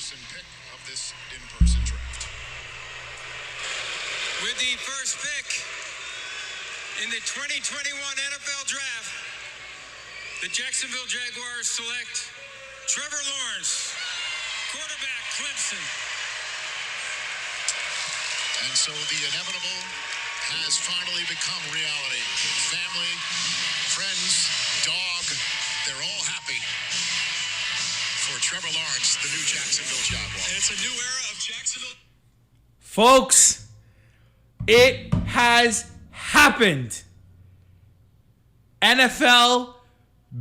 in-person pick of this in-person draft. With the first pick in the 2021 NFL Draft, the Jacksonville Jaguars select Trevor Lawrence, quarterback, Clemson. And so the inevitable has finally become reality. Family, friends, dog, they're all happy for Trevor Lawrence, the new Jacksonville Jaguar. And it's a new era of Jacksonville. Folks, it has happened. NFL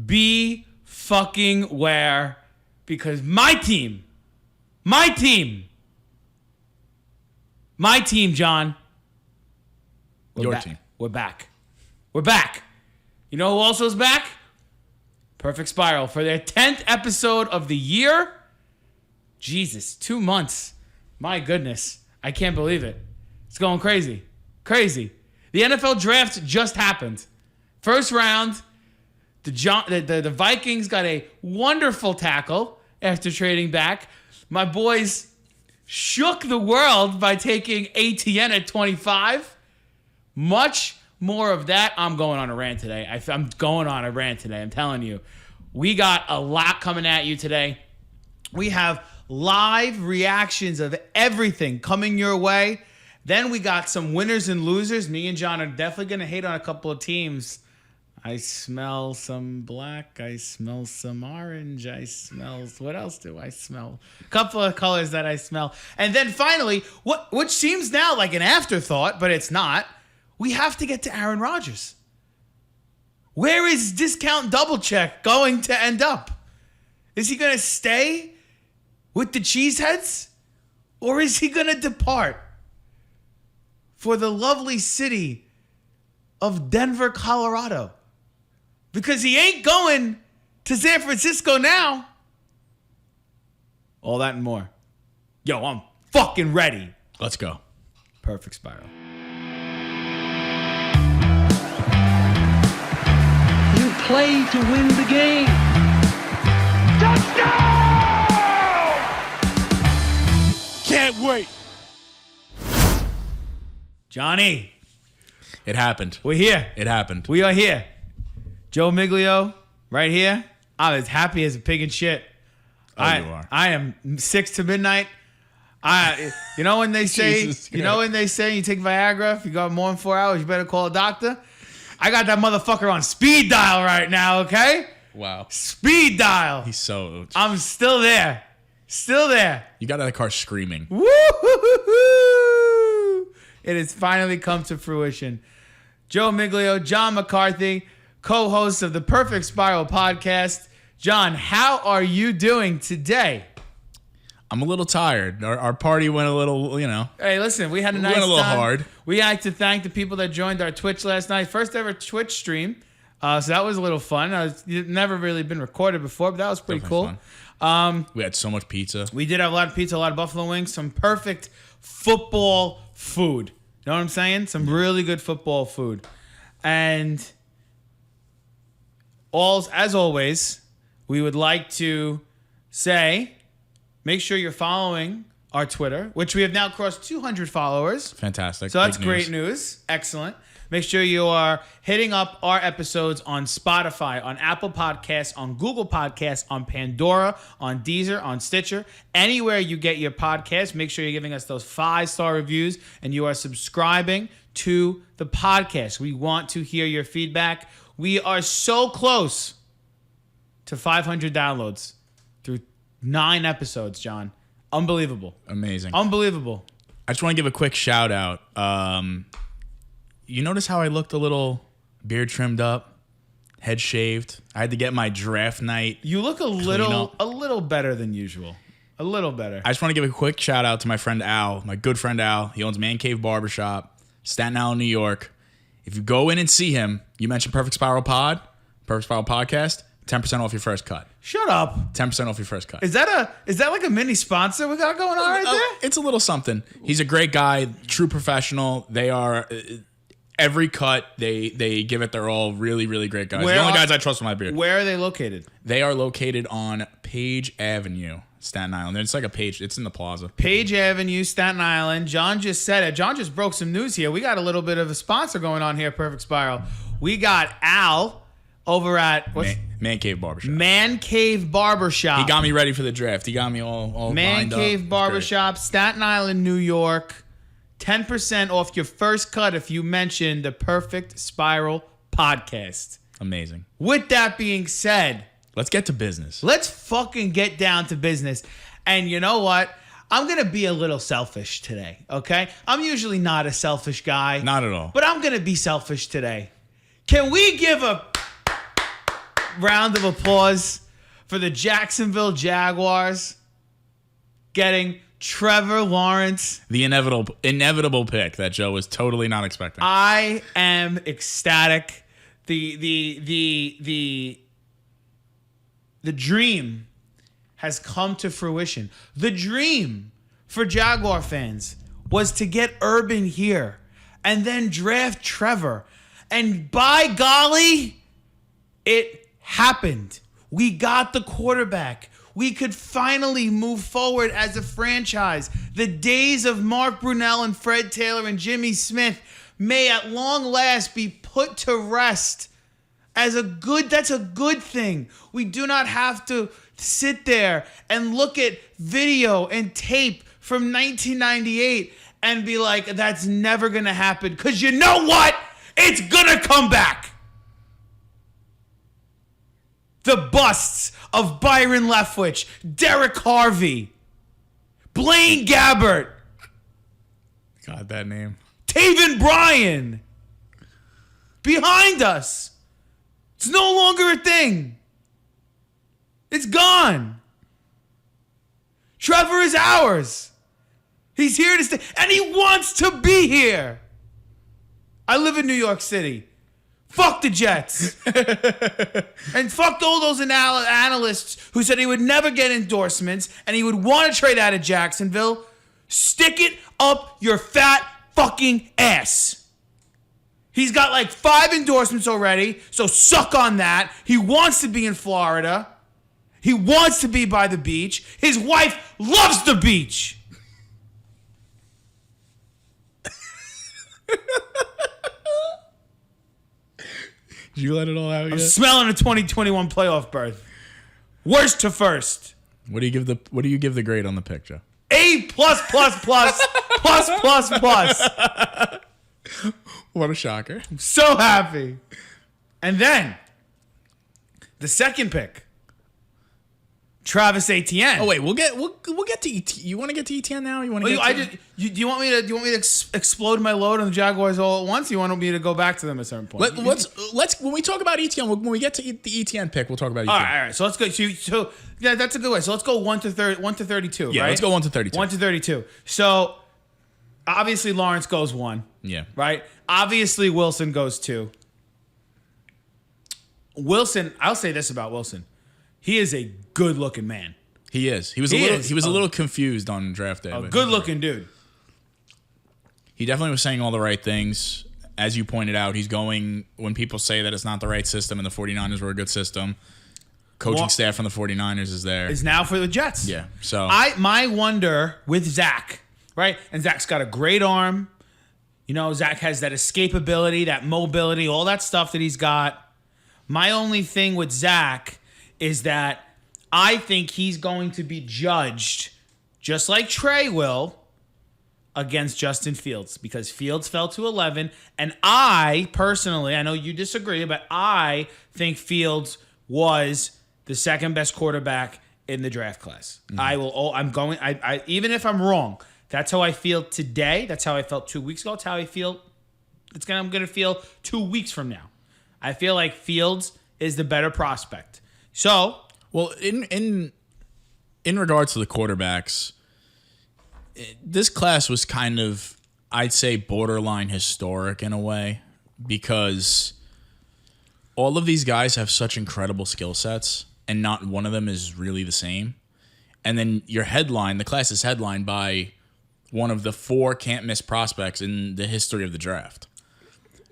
be fucking where, because my team, John. Your team. We're back. You know who also is back? Perfect Spiral for their 10th episode of the year. Jesus, 2 months. My goodness. I can't believe it. It's going crazy. Crazy. The NFL draft just happened. First round, the Vikings got a wonderful tackle after trading back. My boys shook the world by taking ATN at 25. Much more of that. I'm going on a rant today. I'm going on a rant today. I'm telling you. We got a lot coming at you today. We have live reactions of everything coming your way. Then we got some winners and losers. Me and John are definitely going to hate on a couple of teams. I smell some black. I smell some orange. What else do I smell? A couple of colors that I smell. And then finally, which seems now like an afterthought, but it's not. We have to get to Aaron Rodgers. Where is Discount Double Check going to end up? Is he going to stay with the Cheeseheads? Or is he going to depart for the lovely city of Denver, Colorado? Because he ain't going to San Francisco now. All that and more. Yo, I'm fucking ready. Let's go. Perfect Spiral. You play to win the game. Touchdown! Can't wait. Johnny, It happened. we're here. It happened. We are here. Joe Miglio, right here. I'm as happy as a pig in shit. You are. I am 6 to midnight. You know when they say, Jesus you take Viagra, if you got more than 4 hours, you better call a doctor. I got that motherfucker on speed dial right now, okay? Wow. Speed dial. He's so... I'm still there. Still there. You got out of the car screaming. Woo-hoo-hoo-hoo. It has finally come to fruition. Joe Miglio, John McCarthy, co-hosts of the Perfect Spiral podcast. John, how are you doing today? I'm a little tired. Our party went a little, Hey, listen, we had a We nice went a little time. hard. We like to thank the people that joined our Twitch last night. First ever Twitch stream. So that was a little fun. It's never really been recorded before, but that was pretty Definitely cool. we had so much pizza. We did have a lot of pizza, a lot of buffalo wings, some perfect football food. You know what I'm saying? Some really good football food. And as always, we would like to say, make sure you're following our Twitter, which we have now crossed 200 followers. Fantastic. So that's Big great news. Excellent. Make sure you are hitting up our episodes on Spotify, on Apple Podcasts, on Google Podcasts, on Pandora, on Deezer, on Stitcher. Anywhere you get your podcast, make sure you're giving us those 5-star reviews and you are subscribing to the podcast. We want to hear your feedback. We are so close to 500 downloads through 9 episodes, John. Unbelievable. Amazing. Unbelievable. I just want to give a quick shout out. You notice how I looked a little beard trimmed up, head shaved? I had to get my draft night. You look a little better than usual. A little better. I just want to give a quick shout out to my friend Al, my good friend Al. He owns Man Cave Barbershop, Staten Island, New York. If you go in and see him, you mention Perfect Spiral Podcast, 10% off your first cut. Shut up. 10% off your first cut. Is that like a mini sponsor we got going on right there? It's a little something. He's a great guy, true professional. They are every cut they give it their all. Really, really great guys. The only guys I trust with my beard. Where are they located? They are located on Page Avenue. Staten Island. It's like a page. It's in the plaza. Page Avenue, Staten Island. John just said it. John just broke some news here. We got a little bit of a sponsor going on here, Perfect Spiral. We got Al over at Man Cave Barbershop. Man Cave Barbershop. He got me ready for the draft. He got me all Man lined Cave up. Barbershop, Staten Island, New York. 10% off your first cut if you mention the Perfect Spiral podcast. Amazing. With that being said, Let's get to business. let's fucking get down to business. And you know what? I'm going to be a little selfish today, okay? I'm usually not a selfish guy. Not at all. But I'm going to be selfish today. Can we give a round of applause for the Jacksonville Jaguars getting Trevor Lawrence? The inevitable pick that Joe was totally not expecting. I am ecstatic. The dream has come to fruition. The dream for Jaguar fans was to get Urban here and then draft Trevor. And by golly, it happened. We got the quarterback. We could finally move forward as a franchise. The days of Mark Brunell and Fred Taylor and Jimmy Smith may at long last be put to rest. That's a good thing. We do not have to sit there and look at video and tape from 1998 and be like, that's never going to happen. Because you know what? It's going to come back. The busts of Byron Leftwich, Derek Harvey, Blaine Gabbert, God, that name. Taven Bryan. Behind us. It's no longer a thing. It's gone. Trevor is ours. He's here to stay. And he wants to be here. I live in New York City. Fuck the Jets. And fuck all those analysts who said he would never get endorsements and he would want to trade out of Jacksonville. Stick it up your fat fucking ass. He's got like 5 endorsements already, so suck on that. He wants to be in Florida. He wants to be by the beach. His wife loves the beach. Did you let it all out I'm yet? smelling a 2021 playoff berth. Worst to first. What do you give the grade on the pick, Joe? A plus plus plus plus plus plus. What a shocker. So happy. And then the second pick, Travis Etienne. Oh wait, we'll get to ETN. You want to get to ETN now? You want to? Do you want me to explode my load on the Jaguars all at once? Or you want me to go back to them at a certain point? Let's when we talk about ETN, when we get to the ETN pick, we'll talk about ETN. All right. So let's go. So yeah, that's a good way. So let's go 1 to 32. Yeah, right? let's go 1 to 32. 1 to 32. So obviously Lawrence goes 1. Yeah. Right. Obviously Wilson goes 2. Wilson, I'll say this about Wilson. He is a good-looking man. He is. He was a little confused on draft day. A good-looking dude. He definitely was saying all the right things. As you pointed out, he's going, when people say that it's not the right system and the 49ers were a good system, coaching staff from the 49ers is there. Is now for the Jets. Yeah. So my wonder with Zach, right? And Zach's got a great arm. You know, Zach has that escapability, that mobility, all that stuff that he's got. My only thing with Zach is that I think he's going to be judged, just like Trey will, against Justin Fields, because Fields fell to 11, and I personally, I know you disagree, but I think Fields was the second best quarterback in the draft class. Mm-hmm. Even if I'm wrong, that's how I feel today. That's how I felt 2 weeks ago. That's how I feel. I'm going to feel 2 weeks from now. I feel like Fields is the better prospect. So, well, in regards to the quarterbacks, this class was kind of, I'd say, borderline historic in a way, because all of these guys have such incredible skill sets, and not one of them is really the same. And then the class is headlined by one of the 4 can't-miss prospects in the history of the draft.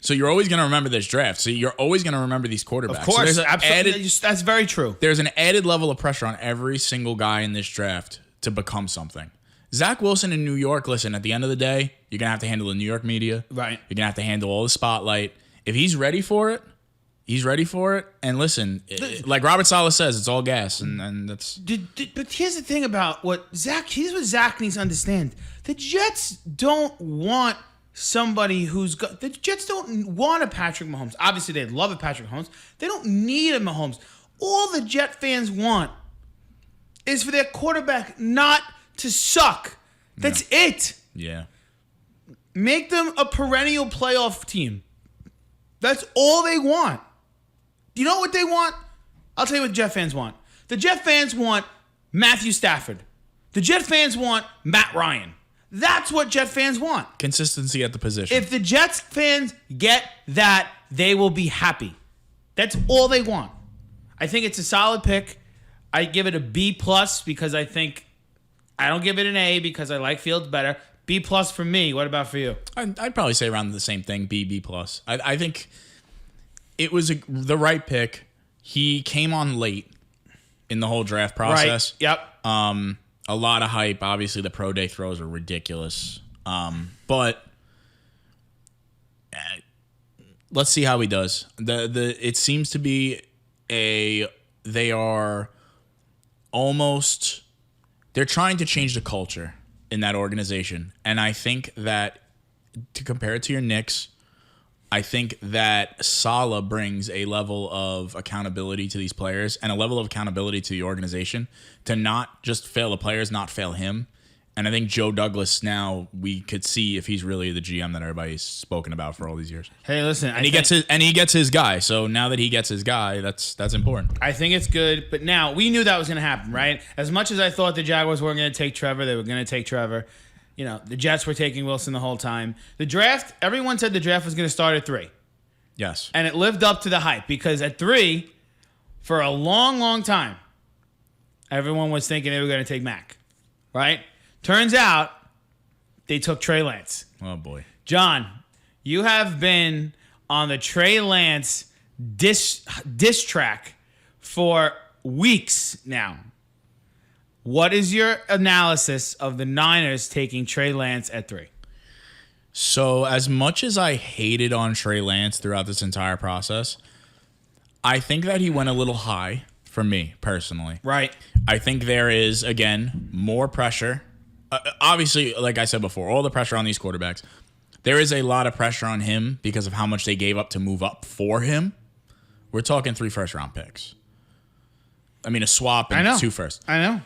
So you're always going to remember this draft. So you're always going to remember these quarterbacks. Of course, So there's absolutely. That's very true. There's an added level of pressure on every single guy in this draft to become something. Zach Wilson in New York, listen, at the end of the day, you're going to have to handle the New York media. Right. You're going to have to handle all the spotlight. If he's ready for it, he's ready for it. And listen, like Robert Saleh says, it's all gas. And that's... But here's the thing about here's what Zach needs to understand. The Jets don't want somebody the Jets don't want a Patrick Mahomes. Obviously, they love a Patrick Mahomes. They don't need a Mahomes. All the Jet fans want is for their quarterback not to suck. That's it. Yeah. Make them a perennial playoff team. That's all they want. You know what they want? I'll tell you what Jet fans want. The Jet fans want Matthew Stafford. The Jet fans want Matt Ryan. That's what Jet fans want. Consistency at the position. If the Jets fans get that, they will be happy. That's all they want. I think it's a solid pick. I give it a B+ because I don't give it an A because I like Fields better. B+ for me. What about for you? I'd probably say around the same thing, B+. I think it was the right pick. He came on late in the whole draft process. Right. Yep. A lot of hype. Obviously, the pro day throws are ridiculous. But let's see how he does. It seems to be they are almost, they're trying to change the culture in that organization. And I think that to compare it to your Knicks, I think that Saleh brings a level of accountability to these players and a level of accountability to the organization to not just fail the players, not fail him. And I think Joe Douglas now, we could see if he's really the GM that everybody's spoken about for all these years. Hey, listen, he gets his guy. So now that he gets his guy, that's important. I think it's good, but now we knew that was going to happen, right? As much as I thought the Jaguars weren't going to take Trevor, they were going to take Trevor. You know, the Jets were taking Wilson the whole time. The draft, everyone said the draft was going to start at 3. Yes. And it lived up to the hype because at 3, for a long, long time, everyone was thinking they were going to take Mac, right? Turns out they took Trey Lance. Oh, boy. John, you have been on the Trey Lance diss track for weeks now. What is your analysis of the Niners taking Trey Lance at 3? So as much as I hated on Trey Lance throughout this entire process, I think that he went a little high for me personally. Right. I think there is, again, more pressure. Obviously, like I said before, all the pressure on these quarterbacks. There is a lot of pressure on him because of how much they gave up to move up for him. We're talking 3 first-round picks. I mean, a swap and 2 first. I know.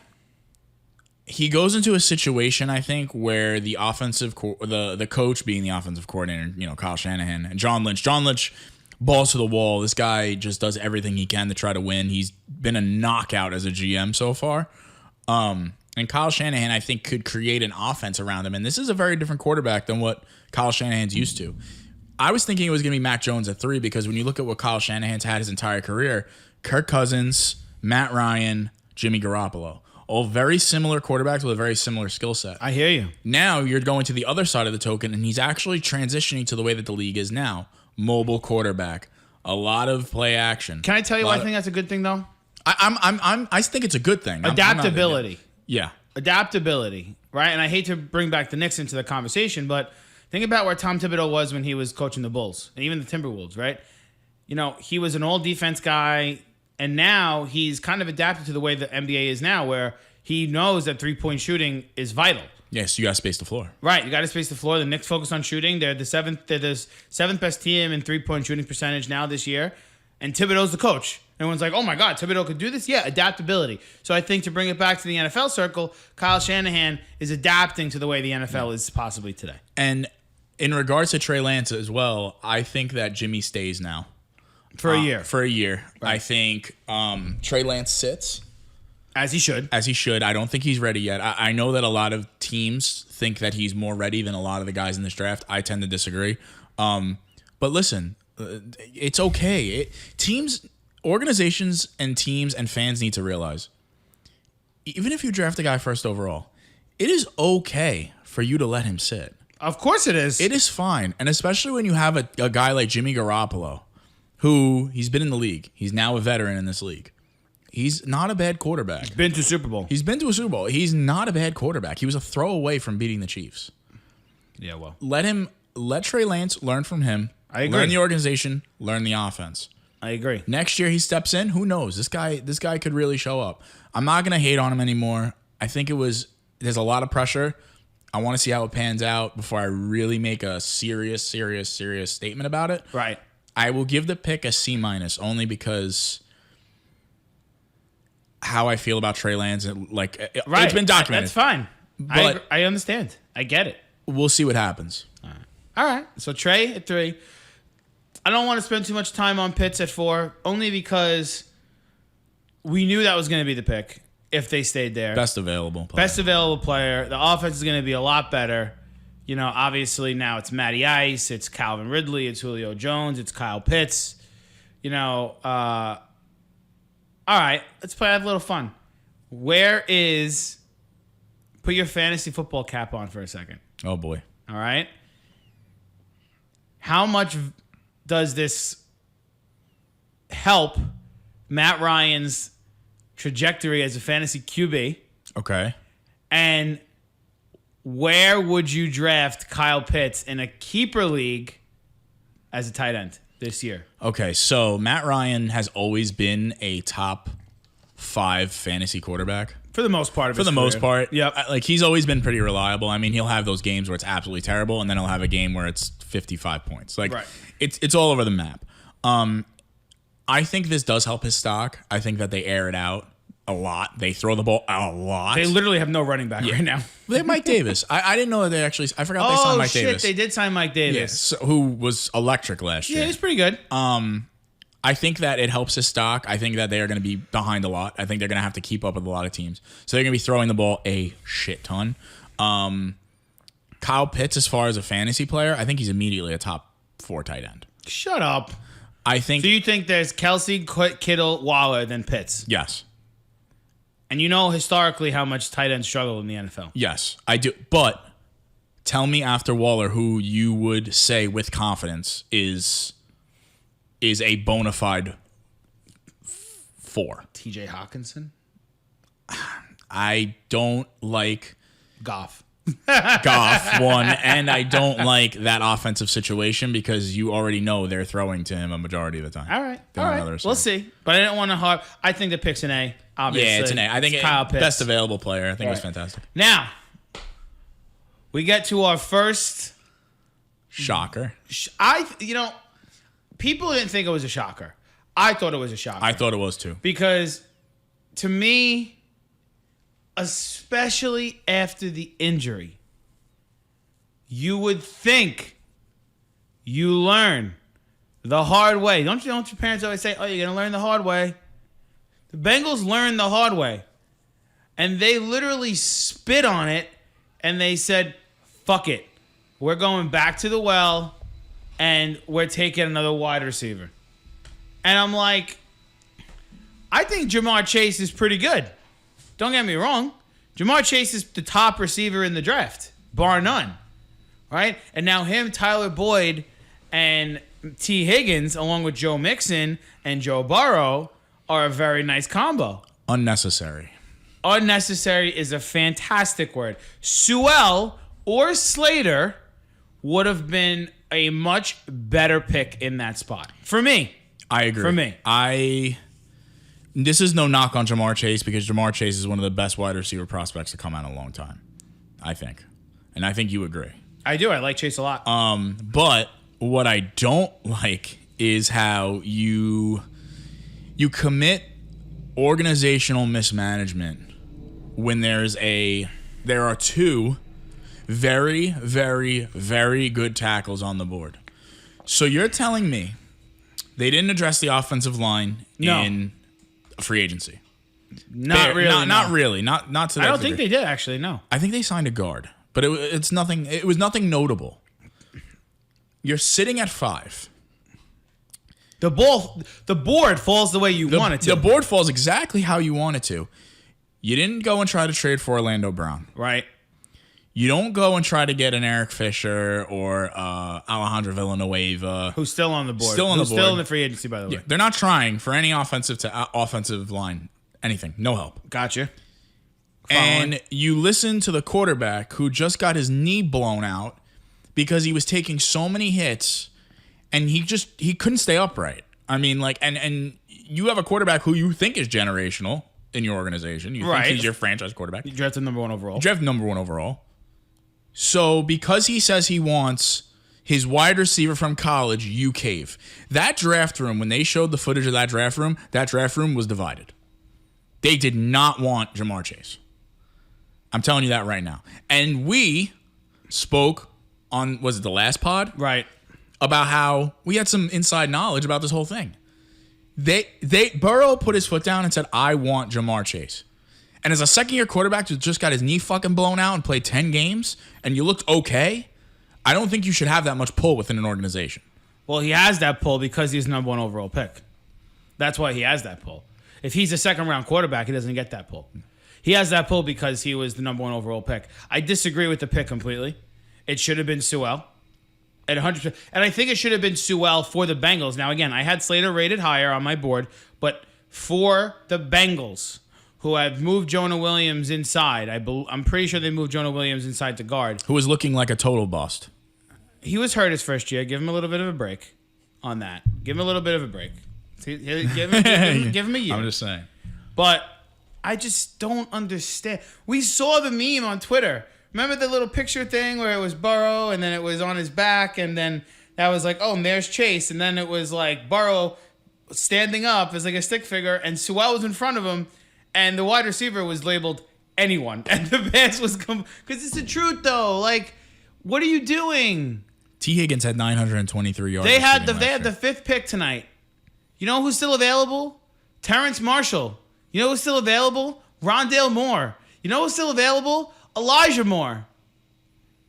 He goes into a situation, I think, where the the coach being the offensive coordinator, you know, Kyle Shanahan and John Lynch. John Lynch balls to the wall. This guy just does everything he can to try to win. He's been a knockout as a GM so far. And Kyle Shanahan, I think, could create an offense around him. And this is a very different quarterback than what Kyle Shanahan's used to. I was thinking it was going to be Mac Jones at 3 because when you look at what Kyle Shanahan's had his entire career, Kirk Cousins, Matt Ryan, Jimmy Garoppolo. All very similar quarterbacks with a very similar skill set. I hear you. Now you're going to the other side of the token, and he's actually transitioning to the way that the league is now. Mobile quarterback. A lot of play action. Can I tell you why I think that's a good thing, though? I think it's a good thing. Adaptability. Yeah. Adaptability, right? And I hate to bring back the Knicks into the conversation, but think about where Tom Thibodeau was when he was coaching the Bulls and even the Timberwolves, right? You know, he was an all-defense guy, and now he's kind of adapted to the way the NBA is now, where he knows that three-point shooting is vital. Yes, you got to space the floor. Right, you got to space the floor. The Knicks focus on shooting. They're the seventh best team in three-point shooting percentage now this year, and Thibodeau's the coach. Everyone's like, oh my God, Thibodeau could do this? Yeah, adaptability. So I think to bring it back to the NFL circle, Kyle Shanahan is adapting to the way the NFL is possibly today. And in regards to Trey Lance as well, I think that Jimmy stays now. For a year. Right. I think Trey Lance sits. As he should. I don't think he's ready yet. I know that a lot of teams think that he's more ready than a lot of the guys in this draft. I tend to disagree. But listen, it's okay. Organizations and teams and fans need to realize, even if you draft a guy first overall, it is okay for you to let him sit. Of course it is. It is fine. And especially when you have a guy like Jimmy Garoppolo, who he's been in the league. He's now a veteran in this league. He's not a bad quarterback. Been to Super Bowl. He's been to a Super Bowl. He's not a bad quarterback. He was a throw away from beating the Chiefs. Yeah, well. Let Trey Lance learn from him. I agree. Learn the organization, learn the offense. I agree. Next year he steps in. Who knows? This guy could really show up. I'm not gonna hate on him anymore. I think there's a lot of pressure. I want to see how it pans out before I really make a serious statement about it. Right. I will give the pick a C- only because how I feel about Trey Lance. Right. It's been documented. That's fine. But I understand. I get it. We'll see what happens. All right. So Trey at 3. I don't want to spend too much time on Pitts at 4, only because we knew that was going to be the pick if they stayed there. Best available player. The offense is going to be a lot better. You know, obviously now it's Matty Ice, it's Calvin Ridley, it's Julio Jones, it's Kyle Pitts. You know, all right, let's have a little fun. Put your fantasy football cap on for a second. Oh, boy. All right. How much does this help Matt Ryan's trajectory as a fantasy QB? Okay. And where would you draft Kyle Pitts in a keeper league as a tight end this year? Okay, so Matt Ryan has always been a top 5 fantasy quarterback. For the most part of For his the career. most part. Yep. Like, he's always been pretty reliable. I mean, he'll have those games where it's absolutely terrible, and then he'll have a game where it's 55 points. Like, right. It's all over the map. I think this does help his stock. I think that they air it out a lot. They throw the ball a lot. They literally have no running back right now. They have Mike Davis. I didn't know that they actually... I forgot they signed Mike Davis. They did sign Mike Davis. Yes, who was electric last year. Yeah, he's pretty good. I think that it helps his stock. I think that they are going to be behind a lot. I think they're going to have to keep up with a lot of teams. So they're going to be throwing the ball a shit ton. Kyle Pitts, as far as a fantasy player, I think he's immediately a top 4 tight end. Shut up. I think... So you think there's Kelsey, Kittle, Waller, then Pitts? Yes. And you know historically how much tight ends struggle in the NFL. Yes, I do. But tell me after Waller who you would say with confidence is a bona fide 4. TJ Hawkinson? I don't like Goff, one, and I don't like that offensive situation because you already know they're throwing to him a majority of the time. All right. They're All on the right. other side. We'll see. But I didn't want to I think the pick's an A, obviously. Yeah, it's an A. I think Kyle Pitts. best available player. I think it was fantastic. Now, we get to our first... Shocker. People didn't think it was a shocker. I thought it was a shocker. I thought it was too. Because, to me, especially after the injury, you would think you learn the hard way. Don't your parents always say, oh, you're going to learn the hard way? The Bengals learned the hard way. And they literally spit on it, and they said, fuck it. We're going back to the well, and we're taking another wide receiver. And I'm like, I think Jamar Chase is pretty good. Don't get me wrong. Jamar Chase is the top receiver in the draft, bar none. Right? And now him, Tyler Boyd, and T. Higgins, along with Joe Mixon and Joe Burrow, are a very nice combo. Unnecessary. Unnecessary is a fantastic word. Sewell or Slater would have been a much better pick in that spot. For me. I agree. For me. This is no knock on Jamar Chase because Jamar Chase is one of the best wide receiver prospects to come out in a long time. I think. And I think you agree. I do. I like Chase a lot. But what I don't like is how you commit organizational mismanagement when there are 2 very, very, very good tackles on the board. So you're telling me they didn't address the offensive line in free agency? Not really. Not really. Not to that I don't think degree. they did, actually, no. I think they signed a guard, but it was nothing notable. You're sitting at 5. The board falls the way you want it to. The board falls exactly how you want it to. You didn't go and try to trade for Orlando Brown. Right. You don't go and try to get an Eric Fisher or Alejandro Villanueva. Who's still on the board. Still on the board. Still in the free agency, by the way. Yeah, they're not trying for any offensive to offensive line. Anything. No help. Gotcha. And you listen to the quarterback who just got his knee blown out because he was taking so many hits and he couldn't stay upright. I mean, like, and you have a quarterback who you think is generational in your organization. You think he's your franchise quarterback. You drafted number 1 overall. So because he says he wants his wide receiver from college, you cave. That draft room, when they showed the footage of that draft room was divided. They did not want Jamar Chase. I'm telling you that right now. And we spoke on, was it the last pod? Right. About how we had some inside knowledge about this whole thing. Burrow put his foot down and said, I want Jamar Chase. And as a second-year quarterback who just got his knee fucking blown out and played 10 games, and you looked okay, I don't think you should have that much pull within an organization. Well, he has that pull because he's the number 1 overall pick. That's why he has that pull. If he's a second-round quarterback, he doesn't get that pull. He has that pull because he was the number 1 overall pick. I disagree with the pick completely. It should have been Sewell at 100%. And I think it should have been Sewell for the Bengals. Now, again, I had Slater rated higher on my board, but for the Bengals, who have moved Jonah Williams inside. I'm pretty sure they moved Jonah Williams inside to guard. Who was looking like a total bust. He was hurt his first year. Give him a little bit of a break on that. Give him a little bit of a break. Give him a year. I'm just saying. But I just don't understand. We saw the meme on Twitter. Remember the little picture thing where it was Burrow and then it was on his back and then that was like, oh, and there's Chase. And then it was like Burrow standing up as like a stick figure and Sewell was in front of him. And the wide receiver was labeled anyone. And the pass was because it's the truth, though. Like, what are you doing? T. Higgins had 923 yards. They had the 5th pick tonight. You know who's still available? Terrence Marshall. You know who's still available? Rondale Moore. You know who's still available? Elijah Moore.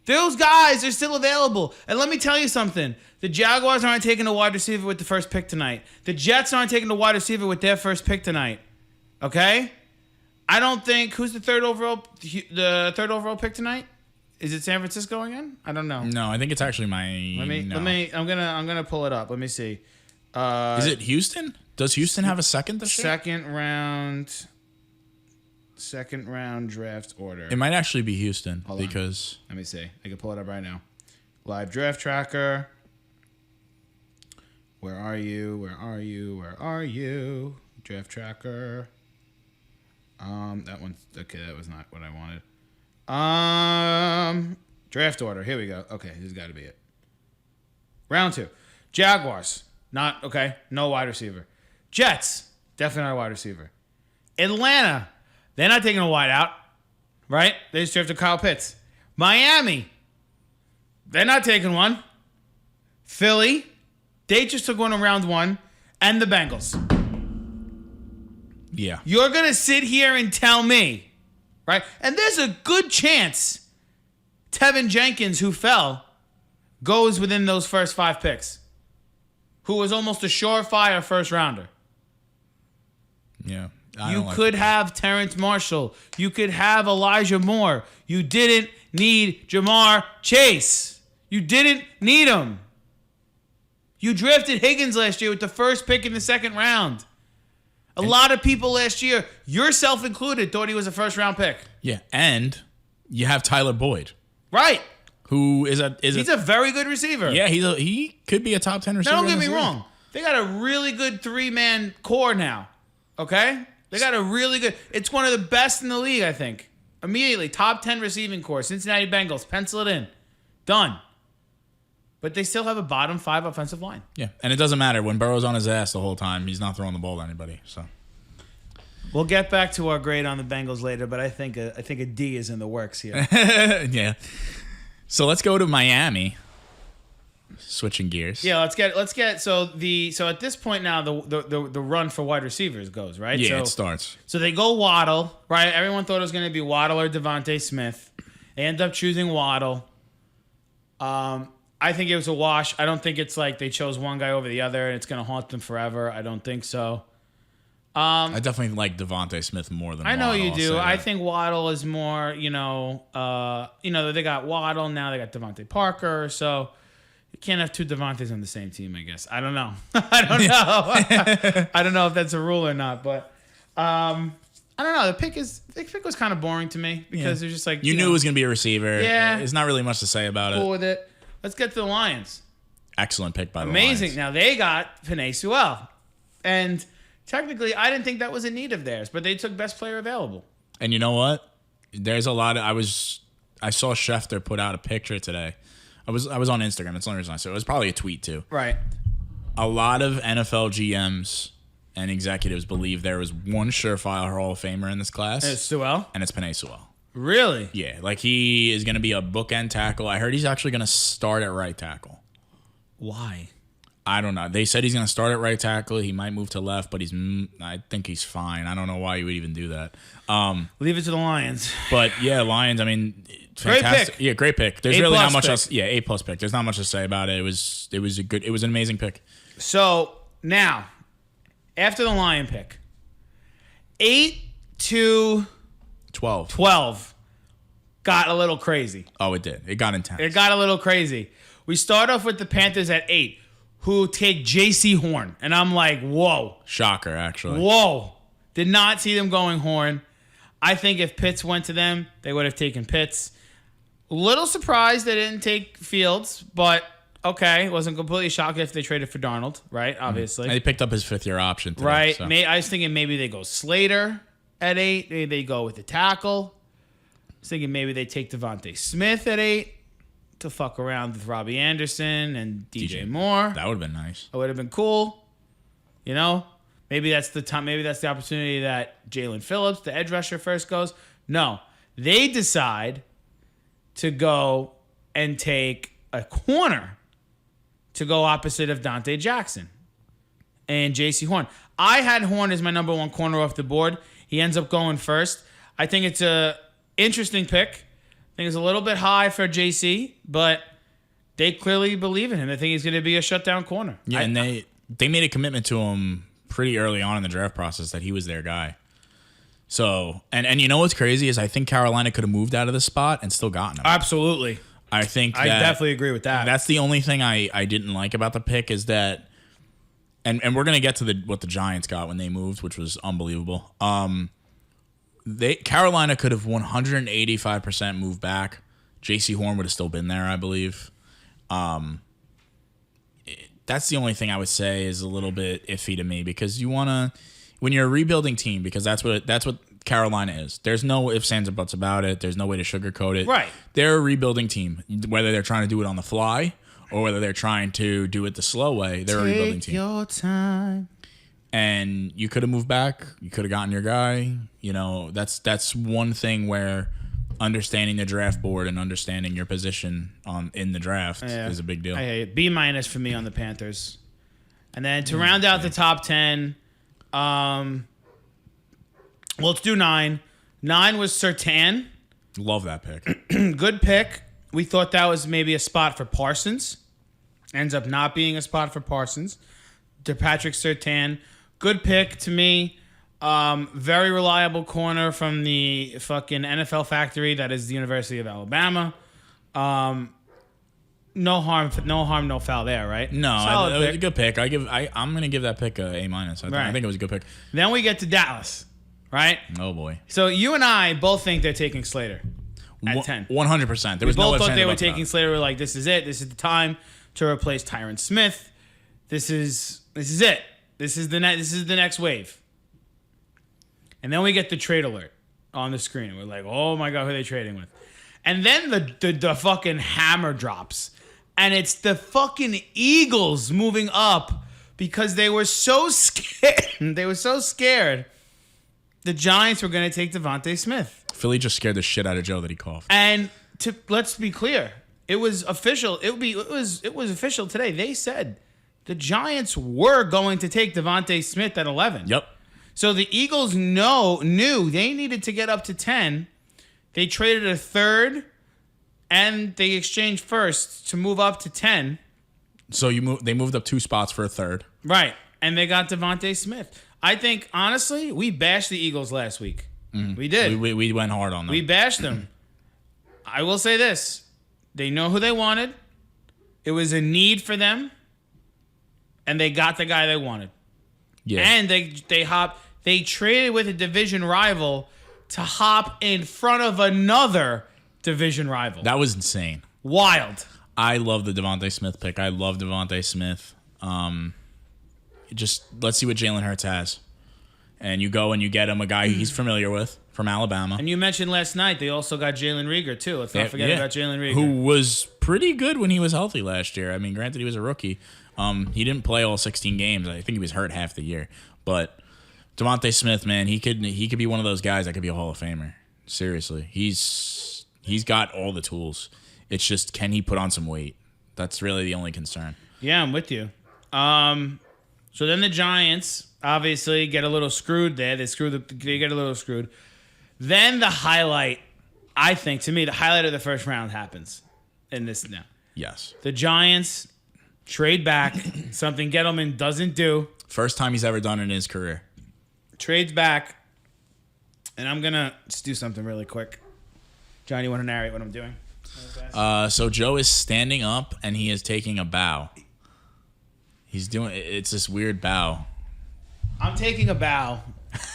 Those guys are still available. And let me tell you something. The Jaguars aren't taking a wide receiver with the first pick tonight. The Jets aren't taking a wide receiver with their first pick tonight. Okay? I don't think who's the third overall pick tonight? Is it San Francisco again? I don't know. No, I think it's actually I'm gonna pull it up. Let me see. Is it Houston? Does Houston have a second this year? Second round draft order. It might actually be Houston Hold on. because Let me see. I can pull it up right now. Live draft tracker. Where are you? Draft tracker. That one's okay. That was not what I wanted. Draft order. Here we go. Okay, this has got to be it. Round 2. Jaguars. Not okay. No wide receiver. Jets. Definitely not a wide receiver. Atlanta. They're not taking a wide out. Right? They just drafted Kyle Pitts. Miami. They're not taking one. Philly. They just took one in round 1. And the Bengals. yeah. You're going to sit here and tell me, right? And there's a good chance Tevin Jenkins, who fell, goes within those first 5 picks, who was almost a surefire first rounder. Yeah. You could have Terrence Marshall. You could have Elijah Moore. You didn't need Jamar Chase. You didn't need him. You drafted Higgins last year with the first pick in the 2nd round. A lot of people last year, yourself included, thought he was a first-round pick. Yeah, and you have Tyler Boyd, Right. who He's a very good receiver. yeah, he could be a top 10 receiver. Now, don't in get me this league. wrong. They got a really good 3-man core now. Okay? They got a really good... It's one of the best in the league, I think. Immediately, top 10 receiving core. Cincinnati Bengals. Pencil it in. Done. But they still have a bottom 5 offensive line. Yeah, and it doesn't matter when Burrow's on his ass the whole time. He's not throwing the ball to anybody. So We'll get back to our grade on the Bengals later, but I think a D is in the works here. yeah. So let's go to Miami. Switching gears. Yeah, let's get so at this point now the run for wide receivers goes, right? Yeah, so, it starts. So they go Waddle, right? Everyone thought it was going to be Waddle or Devontae Smith. They end up choosing Waddle. I think it was a wash. I don't think it's like they chose one guy over the other and it's going to haunt them forever. I don't think so. I definitely like Devontae Smith more than I know Waddle, you I'll do. say I that. think Waddle is more, they got Waddle, now they got Devontae Parker, so you can't have two Devontaes on the same team, I guess. I don't know. I don't know. I don't know if that's a rule or not, but I don't know. The pick was kind of boring to me because it was just like You knew it was going to be a receiver. Yeah. There's not really much to say about cool it. with it. Let's get to the Lions. Excellent pick by the Amazing. Lions. Now they got Penei Sewell, and technically I didn't think that was a need of theirs, but they took best player available. And you know what? There's a lot of I saw Schefter put out a picture today. I was on Instagram. That's the only reason I saw it. It was probably a tweet too. Right. A lot of NFL GMs and executives believe there was one surefire Hall of Famer in this class, Sewell. and it's Penei Sewell. Really? Yeah, like he is going to be a bookend tackle. I heard he's actually going to start at right tackle. Why? I don't know. They said he's going to start at right tackle. He might move to left, but I think he's fine. I don't know why you would even do that. Leave it to the Lions. But yeah, Lions. I mean, Great fantastic. pick. Yeah, great pick. There's A+ really not much pick. else. Yeah, A+ pick. There's not much to say about it. It was an amazing pick. So now, after the Lion pick, 8 to 12 got a little crazy. Oh, it did. It got intense. It got a little crazy. We start off with the Panthers at 8, who take J.C. Horn. And I'm like, whoa. Shocker, actually. Whoa. Did not see them going Horn. I think if Pitts went to them, they would have taken Pitts. Little surprised they didn't take Fields, but okay. Wasn't completely shocked if they traded for Darnold, right? Obviously. And they picked up his fifth-year option today. Right. So. I was thinking maybe they go Slater at 8. Maybe they go with the tackle. I was thinking maybe they take Devontae Smith at 8 to fuck around with Robbie Anderson and DJ Moore. That would have been nice. That would have been cool. You know? Maybe that's the time. Maybe that's the opportunity that Jalen Phillips, the edge rusher, first goes. No. They decide to go and take a corner to go opposite of Dante Jackson and J.C. Horn. I had Horn as my number one corner off the board. He ends up going first. I think it's a interesting pick. I think it's a little bit high for J.C., but they clearly believe in him. They think he's going to be a shutdown corner. Yeah, and they made a commitment to him pretty early on in the draft process that he was their guy. So, and you know what's crazy is I think Carolina could have moved out of the spot and still gotten him. Absolutely. I think I definitely agree with that. That's the only thing I didn't like about the pick is that, and we're gonna get to what the Giants got when they moved, which was unbelievable. Carolina could have 185% moved back. J.C. Horn would have still been there, I believe. That's the only thing I would say is a little bit iffy to me because you wanna, when you're a rebuilding team, because that's what Carolina is. There's no ifs, ands, or buts about it. There's no way to sugarcoat it. Right. They're a rebuilding team. Whether they're trying to do it on the fly or whether they're trying to do it the slow way, they're a rebuilding team. Take your time. And you could have moved back. You could have gotten your guy. You know, that's one thing where understanding the draft board and understanding your position in the draft is a big deal. I hate it. B- for me on the Panthers. And then to round out the top 10, let's do 9. 9 was Surtain. Love that pick. Good pick. We thought that was maybe a spot for Parsons. Ends up not being a spot for Parsons. To Patrick Surtain. Good pick to me. Very reliable corner from the fucking NFL factory that is the University of Alabama. No harm, no foul there, right? No, Solid it was pick. a good pick. I'm gonna give that pick a A-. I think it was a good pick. Then we get to Dallas, right? Oh boy. So you and I both think they're taking Slater at 10. 100%. There We was no both ifs, thought ands, they or were buts about taking it. Slater. We're like, this is it. This is the time to replace Tyron Smith. This is it. This is the next wave. And then we get the trade alert on the screen. And we're like, oh my God, who are they trading with? And then the fucking hammer drops. And it's the fucking Eagles moving up because they were so scared. They were so scared. The Giants were going to take Devontae Smith. Philly just scared the shit out of Joe that he coughed. And let's be clear, it was official. It was official today. They said the Giants were going to take Devontae Smith at 11. Yep. So the Eagles knew they needed to get up to 10. They traded a third, and they exchanged first to move up to 10. So they moved up 2 spots for a third. Right, and they got Devontae Smith. I think, honestly, we bashed the Eagles last week. We did. We went hard on them. We bashed them. I will say this. They know who they wanted. It was a need for them. And they got the guy they wanted. Yeah. And they traded with a division rival to hop in front of another division rival. That was insane. Wild. I love the Devontae Smith pick. I love Devontae Smith. Just let's see what Jalen Hurts has. And you go and you get him a guy he's familiar with from Alabama. And you mentioned last night they also got Jalen Reagor, too. Let's not forget about Jalen Reagor. Who was pretty good when he was healthy last year. I mean, granted, he was a rookie. He didn't play all 16 games. I think he was hurt half the year. But Devontae Smith, man, he could be one of those guys that could be a Hall of Famer. Seriously. He's got all the tools. It's just, can he put on some weight? That's really the only concern. Yeah, I'm with you. So then the Giants obviously get a little screwed there. They get a little screwed. Then the highlight, I think, to me, the highlight of the first round happens in this now. Yes. The Giants trade back, something Gettleman doesn't do. First time he's ever done it in his career. Trades back, and I'm going to just do something really quick. John, you want to narrate what I'm doing? So Joe is standing up, and he is taking a bow. It's this weird bow. I'm taking a bow.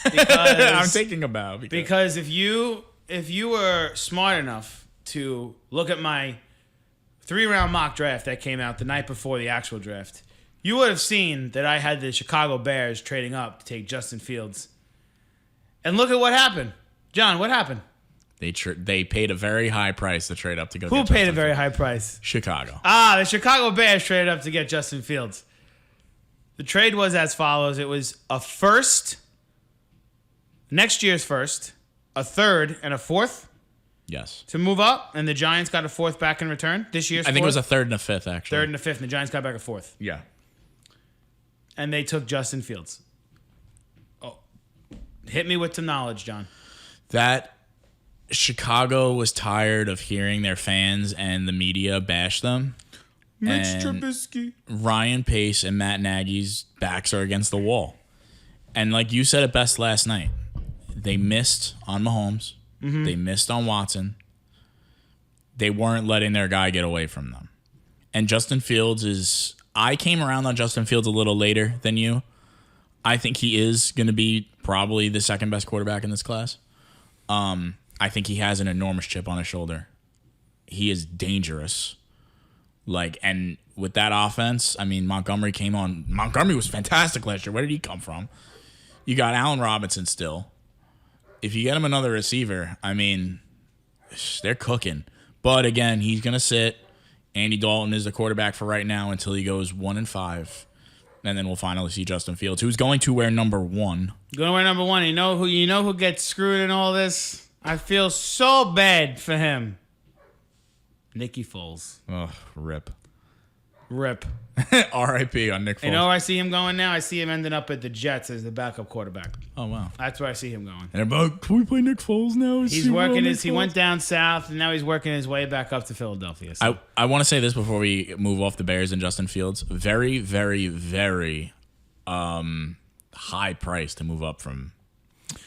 Because, I'm taking a bow. Because if you were smart enough to look at my 3-round mock draft that came out the night before the actual draft, you would have seen that I had the Chicago Bears trading up to take Justin Fields. And look at what happened. John, what happened? They paid a very high price to trade up to go Who get paid Justin a very Fields. high price? Chicago. The Chicago Bears traded up to get Justin Fields. The trade was as follows. It was a first, next year's first, a third, and a fourth Yes. to move up, and the Giants got a fourth back in return. This year's I think it was a fourth, third and a fifth, actually. third and a fifth, and the Giants got back a fourth. Yeah. And they took Justin Fields. Oh, hit me with some knowledge, John. That Chicago was tired of hearing their fans and the media bash them. Mitch And Trubisky. Ryan Pace and Matt Nagy's backs are against the wall. And like you said it best last night, they missed on Mahomes. Mm-hmm. They missed on Watson. They weren't letting their guy get away from them. And Justin Fields is... I came around on Justin Fields a little later than you. I think he is going to be probably the second best quarterback in this class. I think he has an enormous chip on his shoulder. He is dangerous. And with that offense, I mean, Montgomery came on. Montgomery was fantastic last year. Where did he come from? You got Allen Robinson still. If you get him another receiver, I mean, they're cooking. But again, he's going to sit. Andy Dalton is the quarterback for right now until he goes 1-5. And then we'll finally see Justin Fields, who's going to wear number 1. Going to wear number 1. You know who gets screwed in all this? I feel so bad for him. Nicky Foles. Oh, rip. R.I.P. on Nick Foles. You know where I see him going now? I see him ending up at the Jets as the backup quarterback. Oh, wow. That's where I see him going. And about, can we play Nick Foles now? He went down south, and now he's working his way back up to Philadelphia. So. I want to say this before we move off the Bears and Justin Fields. Very, very, very high price to move up from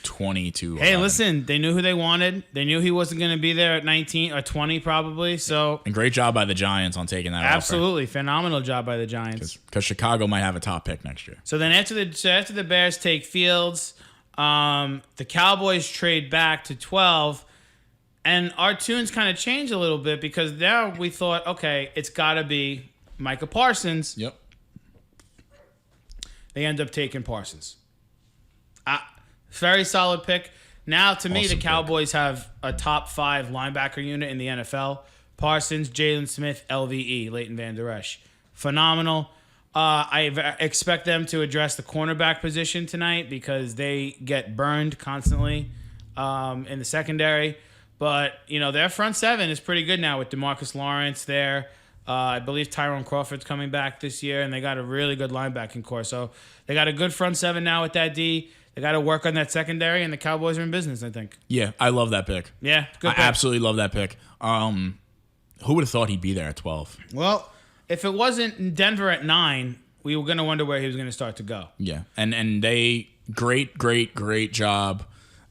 20 to 11. Hey, listen, they knew who they wanted. They knew he wasn't going to be there at 19 or 20 probably. So And great job by the Giants on taking that absolutely phenomenal job by the Giants. Because Chicago might have a top pick next year. So then after the Bears take Fields, the Cowboys trade back to 12, and our tunes kind of change a little bit because now we thought, okay, it's got to be Micah Parsons. Yep. They end up taking Parsons. Very solid pick. Now, to me, the Cowboys have a top 5 linebacker unit in the NFL. Parsons, Jalen Smith, LVE, Leighton Van Der Esch. Phenomenal. I expect them to address the cornerback position tonight because they get burned constantly in the secondary. But, their front 7 is pretty good now with DeMarcus Lawrence there. I believe Tyrone Crawford's coming back this year, and they got a really good linebacking core. So they got a good front 7 now with that D. They got to work on that secondary, and the Cowboys are in business, I think. Yeah, I love that pick. Yeah, good pick. I absolutely love that pick. Who would have thought he'd be there at 12? Well, if it wasn't in Denver at 9, we were going to wonder where he was going to start to go. Yeah, and they great job.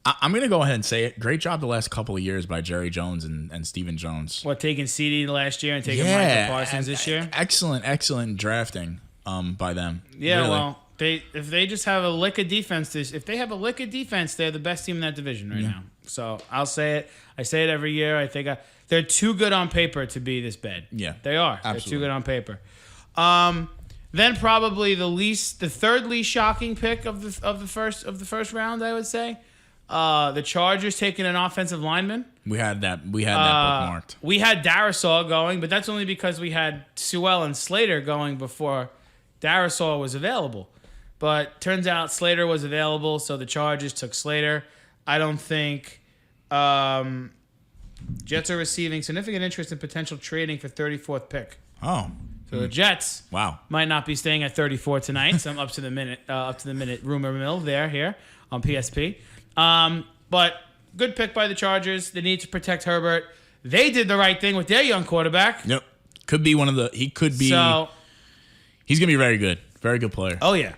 I'm going to go ahead and say it. Great job the last couple of years by Jerry Jones and Stephen Jones. What, taking CD last year and taking Michael Parsons this year? Excellent drafting by them. Yeah, really. well, if they just have a lick of defense, if they have a lick of defense, they're the best team in that division right now. So I'll say it. I say it every year. I think they're too good on paper to be this bad. Yeah, they are. Absolutely. They're too good on paper. Then probably the third least shocking pick of the first round, I would say. The Chargers taking an offensive lineman. We had that bookmarked. We had Darisaw going, but that's only because we had Sewell and Slater going before Darisaw was available. But turns out Slater was available, so the Chargers took Slater. I don't think Jets are receiving significant interest in potential trading for 34th pick. Oh. So the Jets might not be staying at 34 tonight. Some up to the minute rumor mill here on PSP. But good pick by the Chargers. They need to protect Herbert. They did the right thing with their young quarterback. Yep. Could be he's going to be very good. Very good player. Oh, yeah.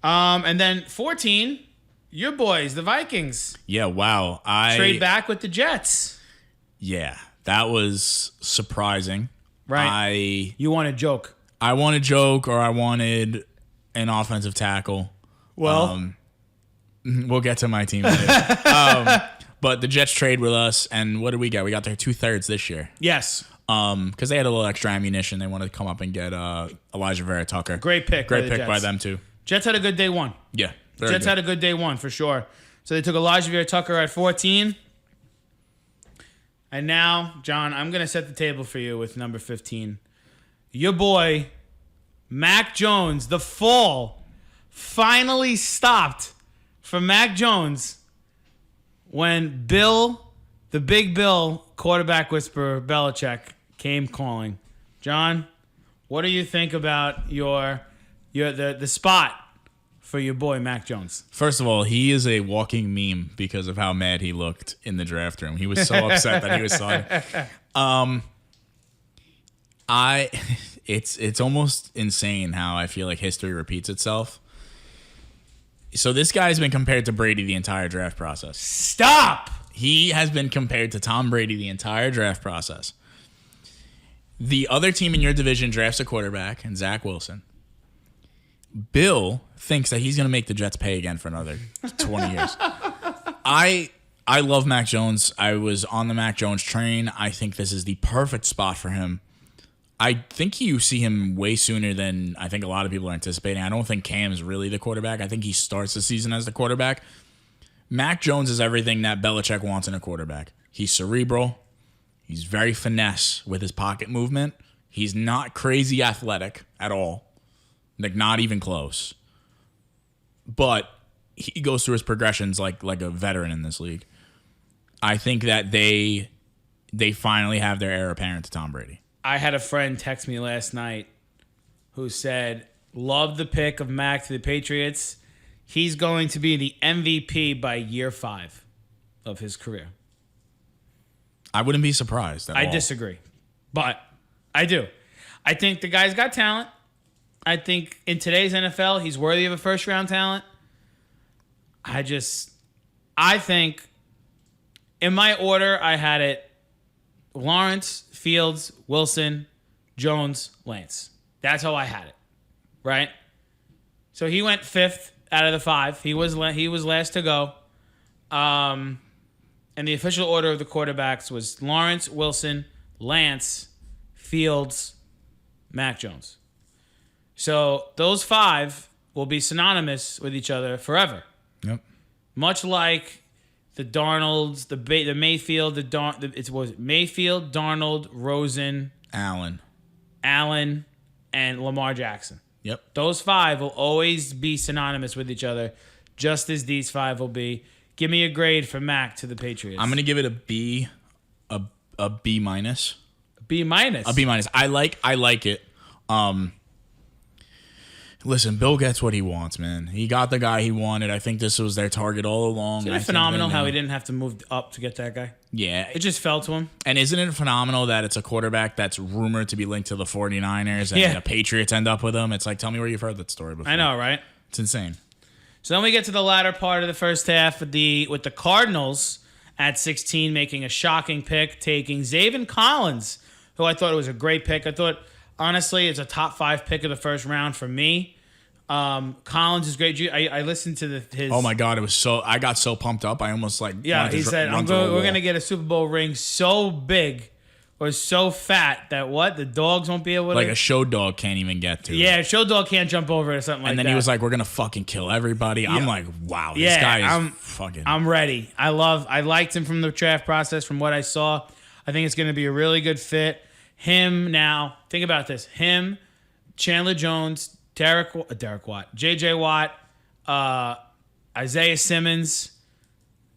And then 14, your boys, the Vikings. Yeah, wow. Trade back with the Jets. Yeah, that was surprising. Right. You want a joke. I want a joke, or I wanted an offensive tackle. Well, we'll get to my team later. But the Jets trade with us, and what did we get? We got their 2/3 this year. Yes. Because they had a little extra ammunition. They wanted to come up and get Elijah Vera Tucker. Great pick. Great pick by them, too. Jets had a good day one. Yeah. Jets had a good day one, for sure. So they took Elijah Vera Tucker at 14. And now, John, I'm going to set the table for you with number 15. Your boy, Mac Jones. The fall finally stopped for Mac Jones when the big Bill, quarterback whisperer, Belichick, came calling. John, what do you think about the spot for your boy Mac Jones? First of all, he is a walking meme because of how mad he looked in the draft room. He was so upset that he was signed. It's almost insane how I feel like history repeats itself. So this guy's been compared to Brady the entire draft process. Stop! He has been compared to Tom Brady the entire draft process. The other team in your division drafts a quarterback, and Zach Wilson. Bill thinks that he's going to make the Jets pay again for another 20 years. I love Mac Jones. I was on the Mac Jones train. I think this is the perfect spot for him. I think you see him way sooner than I think a lot of people are anticipating. I don't think Cam is really the quarterback. I think he starts the season as the quarterback. Mac Jones is everything that Belichick wants in a quarterback. He's cerebral. He's very finesse with his pocket movement. He's not crazy athletic at all. Like, not even close. But he goes through his progressions like a veteran in this league. I think that they finally have their heir apparent to Tom Brady. I had a friend text me last night who said, love the pick of Mac to the Patriots. He's going to be the MVP by year 5 of his career. I wouldn't be surprised at all. I disagree, but I do. I think the guy's got talent. I think in today's NFL, he's worthy of a first-round talent. I think in my order, I had it Lawrence, Fields, Wilson, Jones, Lance. That's how I had it, right? So he went 5th out of the 5. He was last to go. And the official order of the quarterbacks was Lawrence, Wilson, Lance, Fields, Mac Jones. So those 5 will be synonymous with each other forever. Yep. Much like the Darnolds, the Mayfield, it was Mayfield, Darnold, Rosen, Allen, and Lamar Jackson. Yep. Those 5 will always be synonymous with each other, just as these 5 will be. Give me a grade for Mac to the Patriots. I'm gonna give it a B, a B minus. B minus. A B minus. I like it. Listen, Bill gets what he wants, man. He got the guy he wanted. I think this was their target all along. Isn't it phenomenal how he didn't have to move up to get that guy? Yeah. It just fell to him. And isn't it phenomenal that it's a quarterback that's rumored to be linked to the 49ers and the Patriots end up with him? It's like, tell me where you've heard that story before. I know, right? It's insane. So then we get to the latter part of the first half with the Cardinals at 16 making a shocking pick, taking Zaven Collins, who I thought was a great pick. I thought, honestly, it's a top 5 pick of the first round for me. Collins is great. I listened to his. Oh my God, I got so pumped up. I almost like. Yeah, he said, we're going to get a Super Bowl ring so big or so fat that the dogs won't be able to. Like a show dog can't even get to. Yeah, a show dog can't jump over it or something like that. And then he was like, we're going to fucking kill everybody. Yeah. I'm like, wow, this guy is fucking. I'm ready. I liked him from the draft process from what I saw. I think it's going to be a really good fit. Him now, think about this. Him, Chandler Jones, Derek Watt, J.J. Watt, Isaiah Simmons.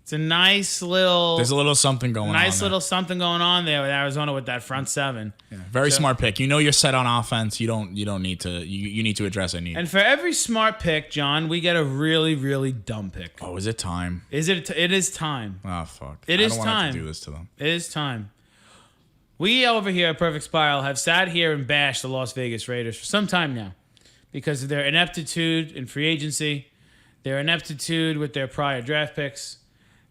It's a nice little. There's a little something going on. Nice little something going on there with Arizona with that front seven. Yeah, very smart pick. You know you're set on offense. You don't need to. You need to address a need. And for every smart pick, John, we get a really, really dumb pick. Oh, is it time? Is it? It is time. Oh fuck! It is time. I don't want to do this to them. It is time. We over here at Perfect Spiral have sat here and bashed the Las Vegas Raiders for some time now because of their ineptitude in free agency, their ineptitude with their prior draft picks,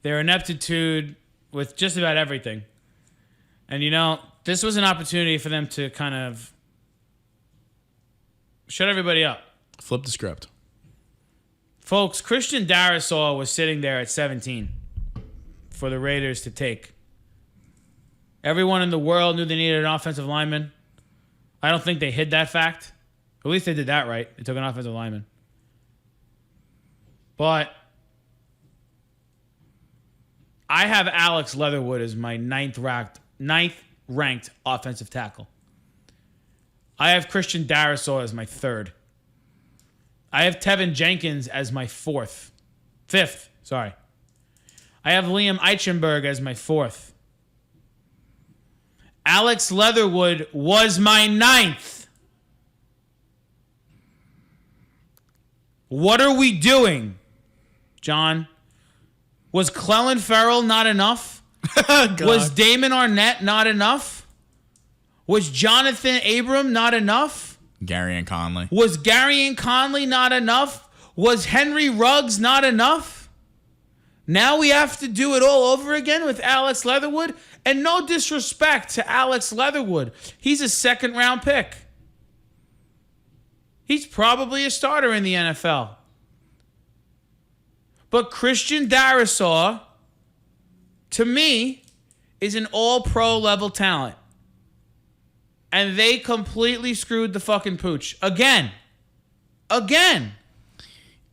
their ineptitude with just about everything. And, this was an opportunity for them to kind of shut everybody up. Flip the script. Folks, Christian Darrisaw was sitting there at 17 for the Raiders to take. Everyone in the world knew they needed an offensive lineman. I don't think they hid that fact. At least they did that right. They took an offensive lineman. But I have Alex Leatherwood as my ninth ranked offensive tackle. I have Christian Darrisaw as my 3rd. I have Tevin Jenkins as my 5th. I have Liam Eichenberg as my 4th. Alex Leatherwood was my 9th. What are we doing, John? Was Clelin Ferrell not enough? Was Damon Arnett not enough? Was Jonathan Abram not enough? Gary and Conley. Was Gary and Conley not enough? Was Henry Ruggs not enough? Now we have to do it all over again with Alex Leatherwood? And no disrespect to Alex Leatherwood. He's a 2nd-round pick. He's probably a starter in the NFL. But Christian Darrisaw, to me, is an all-pro level talent. And they completely screwed the fucking pooch. Again.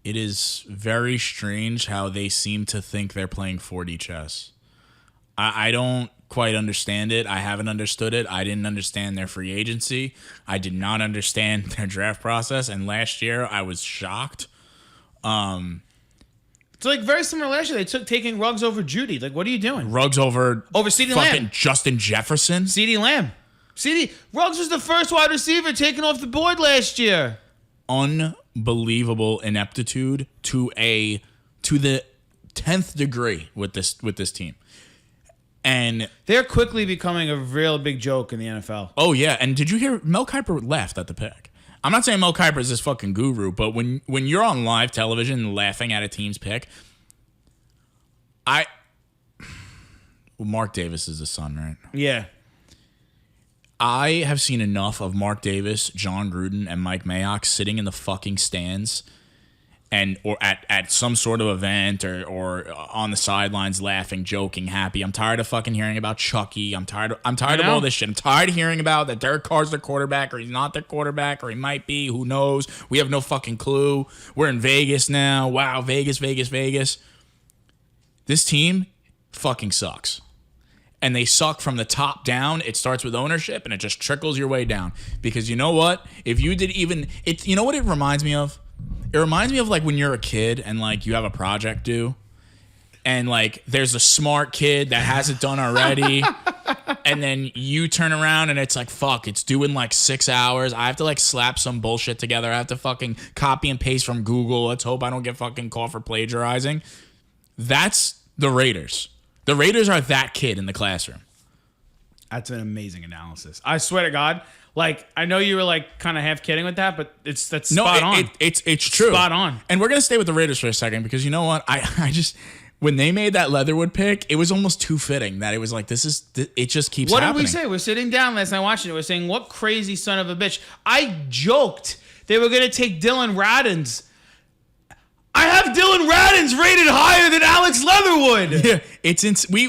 It is very strange how they seem to think they're playing 4D chess. I don't quite understand it. I haven't understood it. I didn't understand their free agency. I did not understand their draft process. And last year, I was shocked. It's like very similar last year. They took taking Ruggs over Judy. Like, what are you doing? Ruggs over CeeDee Lamb. Fucking Justin Jefferson. CeeDee Lamb. Ruggs was the first wide receiver taken off the board last year. Unbelievable ineptitude to the 10th degree with this team. And they're quickly becoming a real big joke in the NFL. Oh yeah, and did you hear Mel Kiper laughed at the pick? I'm not saying Mel Kiper is this fucking guru, but when you're on live television laughing at a team's pick, Mark Davis is the son, right? Yeah. I have seen enough of Mark Davis, John Gruden, and Mike Mayock sitting in the fucking stands or at some sort of event or on the sidelines laughing, joking, happy. I'm tired of fucking hearing about Chucky. I'm tired of all this shit. I'm tired of hearing about that Derek Carr's their quarterback or he's not their quarterback or he might be. Who knows? We have no fucking clue. We're in Vegas now. Wow, Vegas. This team fucking sucks. And they suck from the top down. It starts with ownership and it just trickles your way down. Because you know what? If you did you know what it reminds me of? It reminds me of like when you're a kid and like you have a project due and like there's a smart kid that has it done already and then you turn around and it's like, fuck, it's due in like 6 hours. I have to like slap some bullshit together. I have to fucking copy and paste from Google. Let's hope I don't get fucking caught for plagiarizing. That's the Raiders. The Raiders are that kid in the classroom. That's an amazing analysis. I swear to God. Like, I know you were like kind of half kidding with that, but that's spot on. It's true. Spot on. And we're gonna stay with the Raiders for a second because you know what? I just when they made that Leatherwood pick, it was almost too fitting that it was like it just keeps What happening. did we say? We're sitting down last night watching it. We're saying, what crazy son of a bitch. I joked they were gonna take Dylan Radins. I have Dylan Radins rated higher than Alex Leatherwood. Yeah,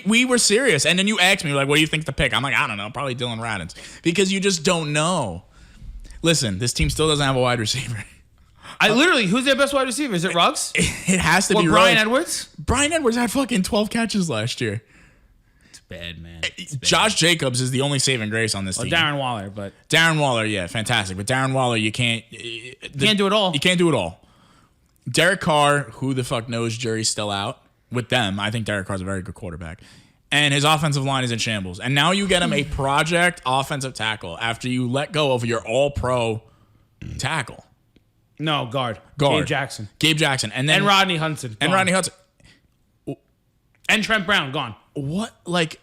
we were serious, and then you asked me like, "What do you think the pick?" I'm like, "I don't know, probably Dylan Radins," because you just don't know. Listen, this team still doesn't have a wide receiver. Who's their best wide receiver? Is it Ruggs? It has to Or be Brian Ruggs. Edwards? Brian Edwards had fucking 12 catches last year. It's bad, man. It's bad. Josh Jacobs is the only saving grace on this team. Darren Waller, but Darren Waller, yeah, fantastic. But Darren Waller, you can't can't do it all. You can't do it all. Derek Carr, who the fuck knows, jury's still out with them. I think Derek Carr's a very good quarterback. And his offensive line is in shambles. And now you get him a project offensive tackle after you let go of your all-pro tackle. No, guard. Guard. Gabe Jackson. And then Rodney Hudson. And Rodney Hudson. And Trent Brown, gone. What? Like,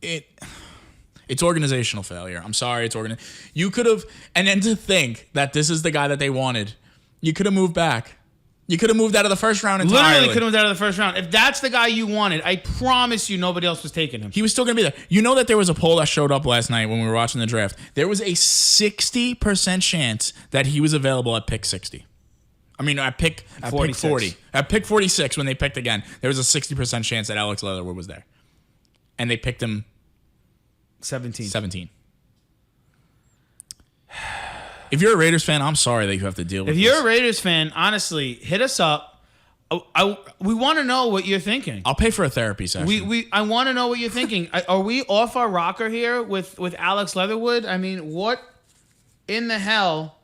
it's organizational failure. I'm sorry, it's You could have, and then to think that this is the guy that they wanted, you could have moved back. You could have moved out of the first round entirely. Literally could have moved out of the first round. If that's the guy you wanted, I promise you nobody else was taking him. He was still going to be there. You know that there was a poll that showed up last night when we were watching the draft. There was a 60% chance that he was available at pick 60. I mean, at pick 40. At pick 46, when they picked again, there was a 60% chance that Alex Leatherwood was there. And they picked him 17. If you're a Raiders fan, I'm sorry that you have to deal with this. If you're a Raiders fan, honestly, hit us up. We want to know what you're thinking. I'll pay for a therapy session. I want to know what you're thinking. Are we off our rocker here with Alex Leatherwood? I mean, what in the hell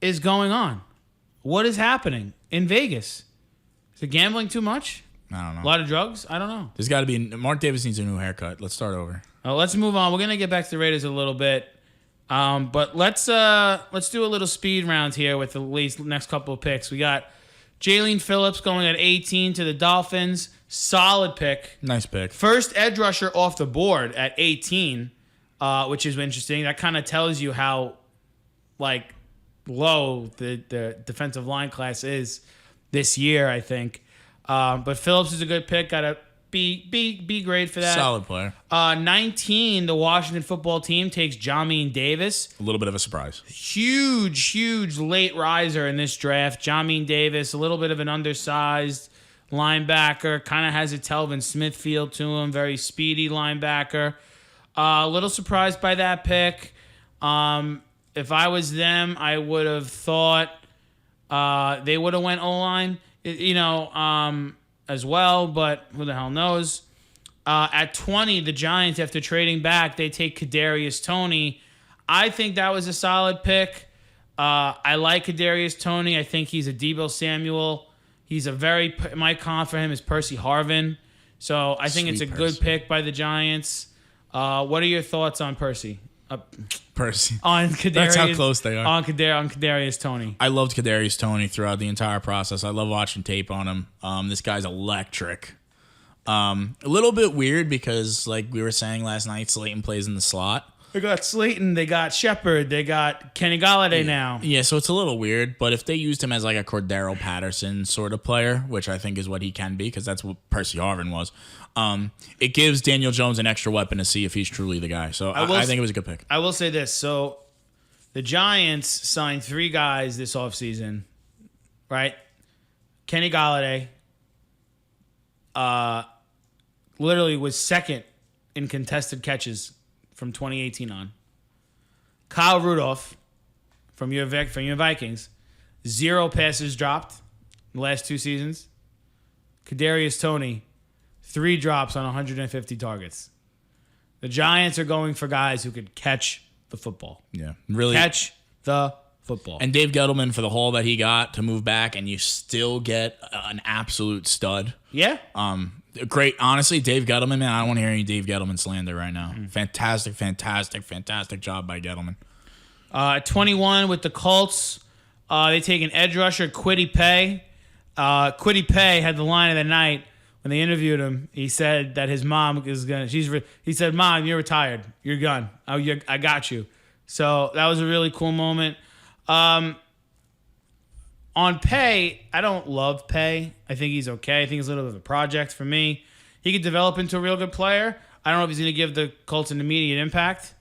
is going on? What is happening in Vegas? Is it gambling too much? I don't know. A lot of drugs? I don't know. There's got to be... Mark Davis needs a new haircut. Let's start over. Let's move on. We're going to get back to the Raiders a little bit. But let's do a little speed round here with the next couple of picks. We got Jalen Phillips going at 18 to the Dolphins. Solid pick. Nice pick. First edge rusher off the board at 18, which is interesting. That kind of tells you how low the defensive line class is this year, I think. But Phillips is a good pick. Got a B grade for that. Solid player. 19, the Washington football team takes Jamin Davis. A little bit of a surprise. Huge late riser in this draft. Jamin Davis, a little bit of an undersized linebacker. Kind of has a Telvin Smith feel to him. Very speedy linebacker. A little surprised by that pick. If I was them, I would have thought they would have went O-line, as well, but who the hell knows? At 20, the Giants, after trading back, they take Kadarius Toney. I think that was a solid pick. I like Kadarius Toney. I think he's a Deebo Samuel. He's my comp for him is Percy Harvin. So I think it's a good pick by the Giants. What are your thoughts on Percy? Percy. On Kadarius. That's how close they are. On Kadarius Toney. I loved Kadarius Toney throughout the entire process. I love watching tape on him. This guy's electric. A little bit weird because, like we were saying last night, Slayton plays in the slot. They got Slayton, they got Shepard, they got Kenny Golladay now. Yeah, so it's a little weird, but if they used him as like a Cordero Patterson sort of player, which I think is what he can be, because that's what Percy Harvin was, it gives Daniel Jones an extra weapon to see if he's truly the guy. So I think it was a good pick. I will say this. So the Giants signed 3 guys this offseason, right? Kenny Golladay literally was second in contested catches from 2018 on. Kyle Rudolph from your Vikings, 0 passes dropped in the last 2 seasons. Kadarius Toney, 3 drops on 150 targets. The Giants are going for guys who could catch the football. Yeah, really catch the football. And Dave Gettleman for the haul that he got to move back, and you still get an absolute stud. Yeah. Great. Honestly, Dave Gettleman, man, I don't want to hear any Dave Gettleman slander right now. Fantastic job by Gettleman. 21 with the Colts. They take an edge rusher, Kwity Paye. Kwity Paye had the line of the night when they interviewed him, he said that his mom is gonna. He said, "Mom, you're retired. You're gone. I got you." So that was a really cool moment. On Pay, I don't love Pay. I think he's okay. I think he's a little bit of a project for me. He could develop into a real good player. I don't know if he's going to give the Colts an immediate impact.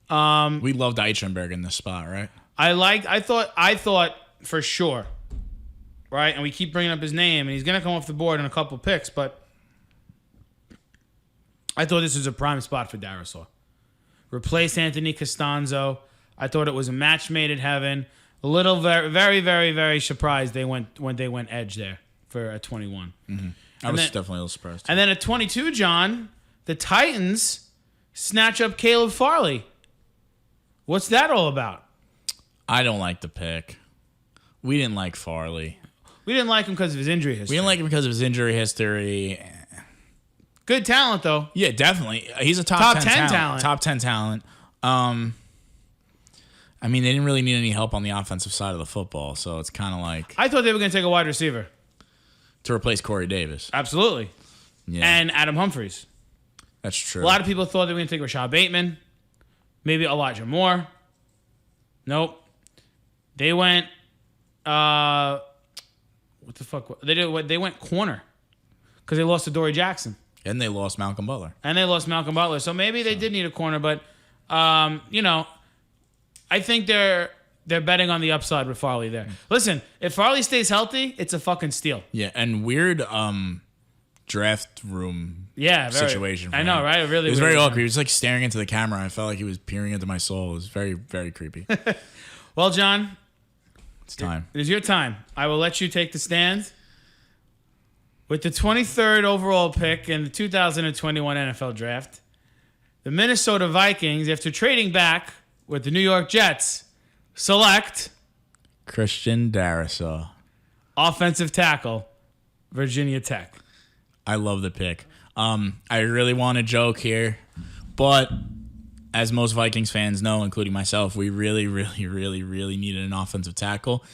We loved Eichenberg in this spot, right? I thought for sure, right? And we keep bringing up his name, and he's going to come off the board in a couple picks, but I thought this was a prime spot for Darisaw. Replace Anthony Costanzo. I thought it was a match made in heaven. A little very, very, very, very surprised when they went edge there for a 21. Mm-hmm. I was definitely a little surprised. And then at 22, John, the Titans snatch up Caleb Farley. What's that all about? I don't like the pick. We didn't like Farley. We didn't like him because of his injury history. We didn't like him because of his injury history. Good talent, though. Yeah, definitely. He's a top 10 talent. Top 10 talent. I mean, they didn't really need any help on the offensive side of the football, so it's kind of like... I thought they were going to take a wide receiver. To replace Corey Davis. Absolutely. Yeah. And Adam Humphries. That's true. A lot of people thought they were going to take Rashad Bateman. Maybe Elijah Moore. Nope. They went... what the fuck? They went corner. Because they lost to Dory Jackson. And they lost Malcolm Butler. So maybe they did need a corner, but, I think they're betting on the upside with Farley there. Listen, if Farley stays healthy, it's a fucking steal. Yeah, and weird draft room situation. I know, him. right? It was very awkward. He was like staring into the camera. I felt like he was peering into my soul. It was very, very creepy. Well, John, it's time. It is your time. I will let you take the stand. With the 23rd overall pick in the 2021 NFL Draft, the Minnesota Vikings, after trading back with the New York Jets, select Christian Darrisaw, offensive tackle, Virginia Tech. I love the pick. I really want to joke here, but as most Vikings fans know, including myself, we really, really, really, really needed an offensive tackle.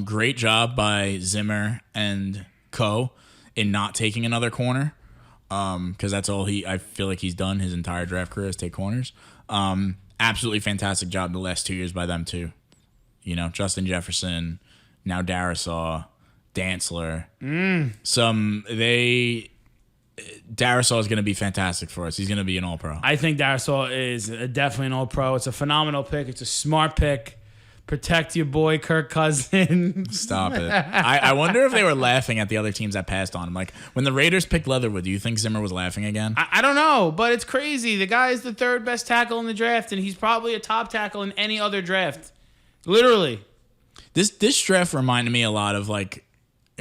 Great job by Zimmer and co. in not taking another corner, because that's all I feel like he's done his entire draft career is take corners. Absolutely fantastic job the last 2 years by them too. Justin Jefferson, now Darrisaw, Dantzler. Darrisaw is going to be fantastic for us. He's going to be an All-Pro. I think Darrisaw is definitely an All-Pro. It's a phenomenal pick. It's a smart pick. Protect your boy Kirk Cousins. Stop it. I wonder if they were laughing at the other teams that passed on him. Like, when the Raiders picked Leatherwood, do you think Zimmer was laughing again? I don't know, but it's crazy. The guy is the third best tackle in the draft, and he's probably a top tackle in any other draft. Literally. This draft reminded me a lot of, like,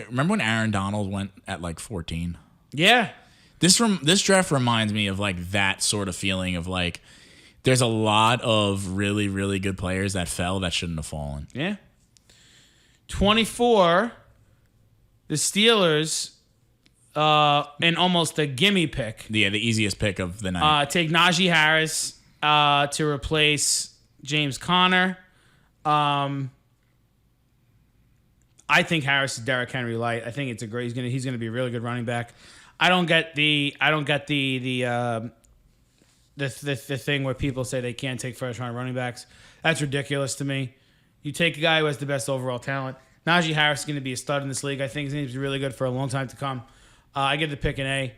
remember when Aaron Donald went at, like, 14? Yeah. This draft reminds me of, like, that sort of feeling of, like, there's a lot of really, really good players that fell that shouldn't have fallen. Yeah. 24, the Steelers, in almost a gimme pick. Yeah, the easiest pick of the night. Take Najee Harris to replace James Conner. I think Harris is Derrick Henry light. I think it's a great. He's gonna be a really good running back. I don't get the thing where people say they can't take first round running backs. That's ridiculous to me. You take a guy who has the best overall talent. Najee Harris is going to be a stud in this league. I think he's going to be really good for a long time to come. I give the pick an A.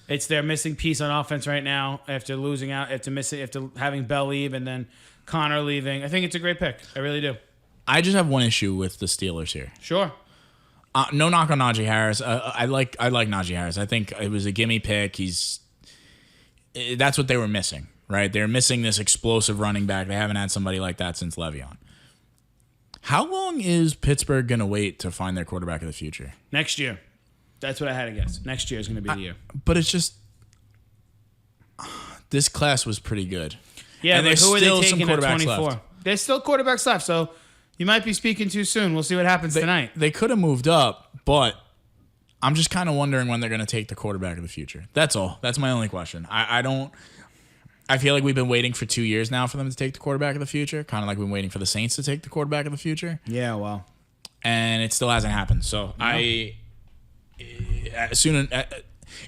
It's their missing piece on offense right now after losing out, after having Bell leave and then Connor leaving. I think it's a great pick. I really do. I just have one issue with the Steelers here. Sure. No knock on Najee Harris. I like Najee Harris. I think it was a gimme pick. That's what they were missing, right? They're missing this explosive running back. They haven't had somebody like that since Le'Veon. How long is Pittsburgh going to wait to find their quarterback of the future? Next year. That's what I had to guess. Next year is going to be the year. But it's just... This class was pretty good. Yeah, and but there's who are still they taking some at quarterbacks 24? left. There's still quarterbacks left, so you might be speaking too soon. We'll see what happens tonight. They could have moved up, but I'm just kind of wondering when they're going to take the quarterback of the future. That's all. That's my only question. I feel like we've been waiting for 2 years now for them to take the quarterback of the future, kind of like we've been waiting for the Saints to take the quarterback of the future. Yeah, well. And it still hasn't happened. So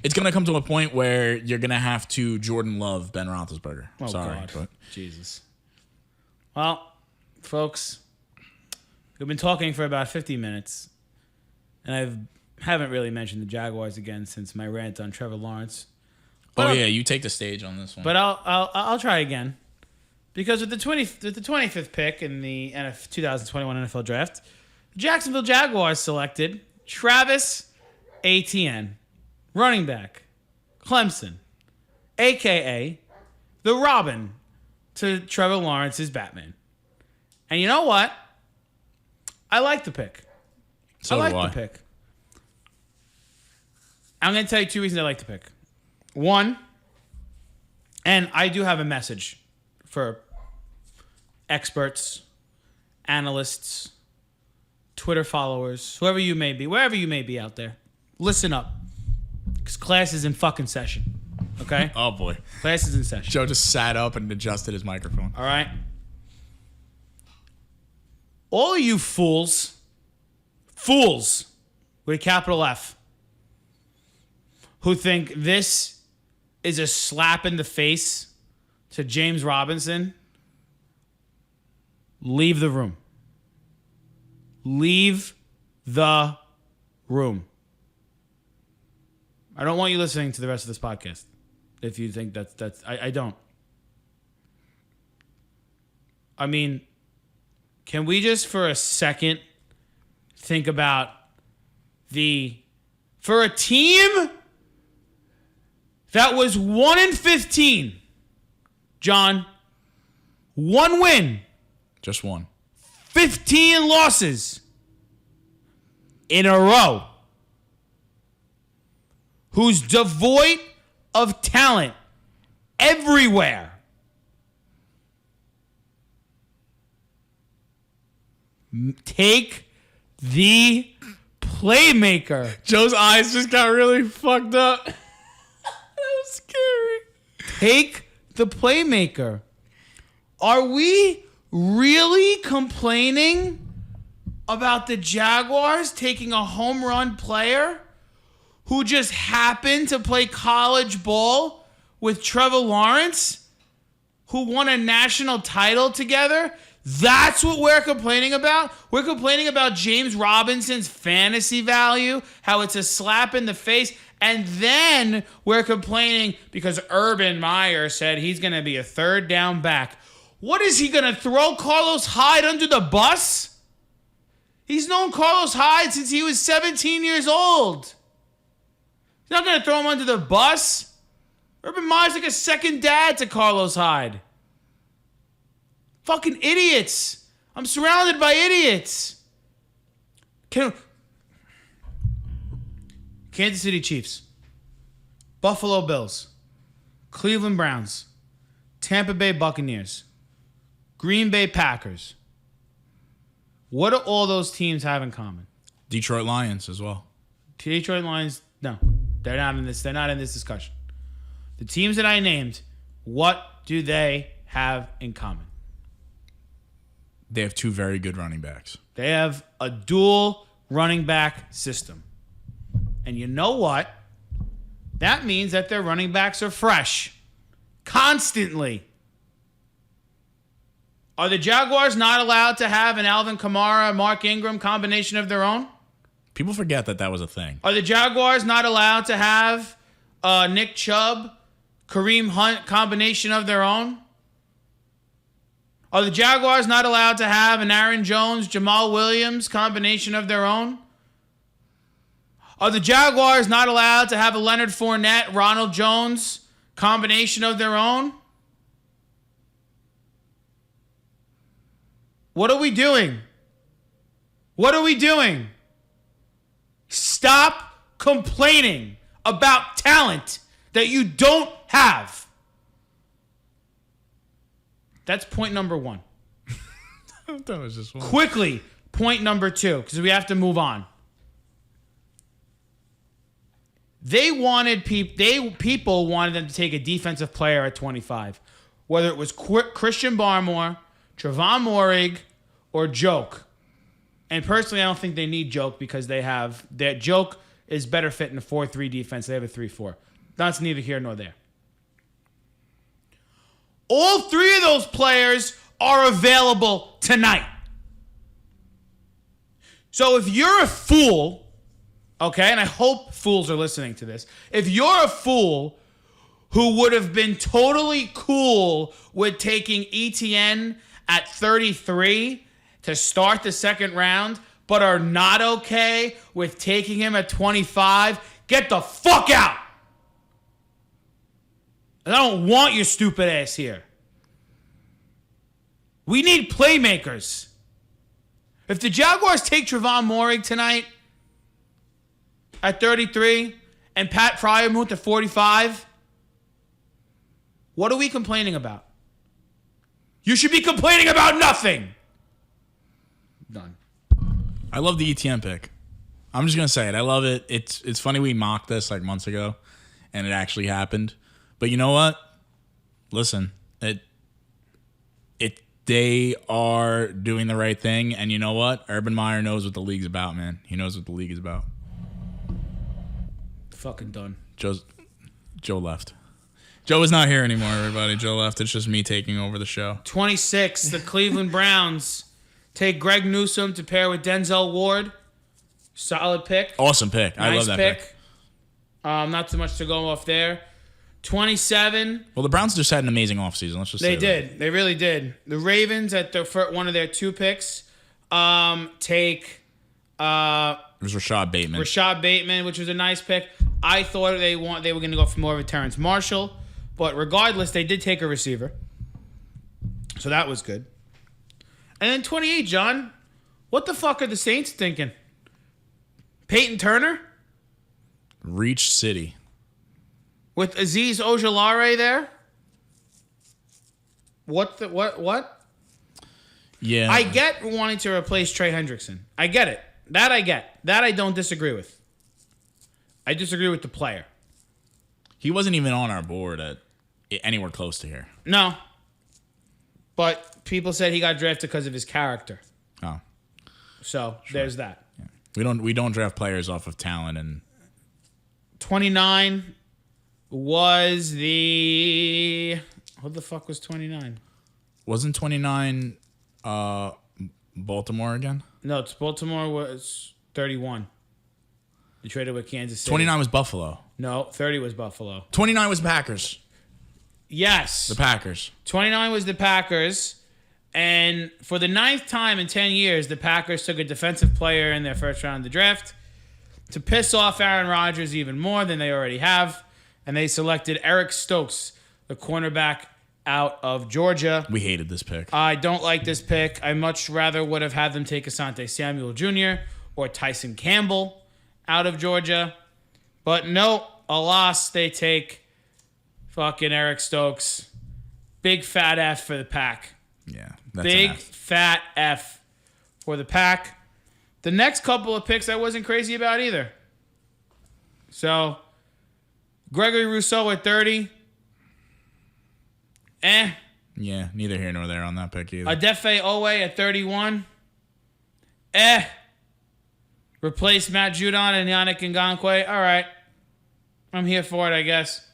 It's going to come to a point where you're going to have to Jordan Love Ben Roethlisberger. Oh, Sorry. God. But Jesus. Well, folks, we've been talking for about 50 minutes, and I haven't really mentioned the Jaguars again since my rant on Trevor Lawrence. But yeah, you take the stage on this one. But I'll try again, because with the 25th pick in the 2021 NFL Draft, the Jacksonville Jaguars selected Travis Etienne, running back, Clemson, a.k.a. the Robin to Trevor Lawrence's Batman. And you know what? I like the pick. So I do like the pick. I'm going to tell you 2 reasons I like the pick. One, and I do have a message for experts, analysts, Twitter followers, whoever you may be, wherever you may be out there. Listen up, because class is in fucking session, okay? Oh, boy. Class is in session. Joe just sat up and adjusted his microphone. All right? All of you fools with a capital F, who think this is a slap in the face to James Robinson, leave the room. Leave the room. I don't want you listening to the rest of this podcast if you think that's I don't. I mean, can we just for a second think about for a team that was 1-15, John, 1 win, Just one. 15 losses in a row, who's devoid of talent everywhere. Take the playmaker. Joe's eyes just got really fucked up. That was scary. Take the playmaker. Are we really complaining about the Jaguars taking a home run player who just happened to play college ball with Trevor Lawrence, who won a national title together? That's what we're complaining about? We're complaining about James Robinson's fantasy value, how it's a slap in the face, and then we're complaining because Urban Meyer said he's going to be a third down back. What is he going to throw Carlos Hyde under the bus? He's known Carlos Hyde since he was 17 years old. He's not going to throw him under the bus. Urban Meyer's like a second dad to Carlos Hyde. Fucking idiots. I'm surrounded by idiots. Kansas City Chiefs, Buffalo Bills, Cleveland Browns, Tampa Bay Buccaneers, Green Bay Packers. What do all those teams have in common? Detroit Lions as well. Detroit Lions, no. They're not in this discussion. The teams that I named, what do they have in common? They have 2 very good running backs. They have a dual running back system. And you know what? That means that their running backs are fresh. Constantly. Are the Jaguars not allowed to have an Alvin Kamara, Mark Ingram combination of their own? People forget that was a thing. Are the Jaguars not allowed to have Nick Chubb, Kareem Hunt combination of their own? Are the Jaguars not allowed to have an Aaron Jones, Jamal Williams combination of their own? Are the Jaguars not allowed to have a Leonard Fournette, Ronald Jones combination of their own? What are we doing? What are we doing? Stop complaining about talent that you don't have. That's point number 1. That was just one. Quickly, point number 2, because we have to move on. People wanted them to take a defensive player at 25, whether it was Christian Barmore, Trevon Moehrig, or Joke. And personally, I don't think they need Joke because they have that Joke is better fit in a 4-3 defense. They have a 3-4. That's neither here nor there. All three of those players are available tonight. So if you're a fool, okay, and I hope fools are listening to this. If you're a fool who would have been totally cool with taking ETN at 33 to start the second round, but are not okay with taking him at 25, get the fuck out. And I don't want your stupid ass here. We need playmakers. If the Jaguars take Trevon Moehrig tonight at 33 and Pat Fryermuth at 45, what are we complaining about? You should be complaining about nothing. Done. I love the ETN pick. I'm just gonna say it. I love it. It's funny we mocked this like months ago, and it actually happened. But you know what? Listen, they are doing the right thing, and you know what? Urban Meyer knows what the league's about, man. He knows what the league is about. Fucking done. Joe left. Joe is not here anymore, everybody. Joe left. It's just me taking over the show. 26, the Cleveland Browns take Greg Newsome to pair with Denzel Ward. Solid pick. Awesome pick. I love that pick. Not too much to go off there. 27. Well, the Browns just had an amazing offseason. Let's just say They did. They really did. The Ravens at one of their 2 picks take It was Rashad Bateman. Which was a nice pick. I thought they were going to go for more of a Terrence Marshall, but regardless, they did take a receiver. So that was good. And then 28, John. What the fuck are the Saints thinking? Peyton Turner? Reach City. With Azeez Ojulari there? What? Yeah. I get wanting to replace Trey Hendrickson. I get it. That I get. That I don't disagree with. I disagree with the player. He wasn't even on our board at anywhere close to here. No. But people said he got drafted because of his character. Oh. So there's that. Yeah. We don't draft players off of talent. And 29 was the... What the fuck was 29? Wasn't 29 Baltimore again? No, Baltimore was 31. They traded with Kansas City. 29 was Buffalo. No, 30 was Buffalo. 29 was Packers. Yes. The Packers. 29 was the Packers. And for the 9th time in 10 years, the Packers took a defensive player in their first round of the draft to piss off Aaron Rodgers even more than they already have. And they selected Eric Stokes, the cornerback out of Georgia. We hated this pick. I don't like this pick. I much rather would have had them take Asante Samuel Jr. or Tyson Campbell out of Georgia. But no, alas, they take fucking Eric Stokes. Big fat F for the Pack. Yeah. That's Big an F. fat F for the Pack. The next couple of picks I wasn't crazy about either. So, Gregory Rousseau at 30. Yeah, neither here nor there on that pick either. Adefe Owe at 31. Replace Matt Judon and Yannick Ngakoue. All right. I'm here for it, I guess.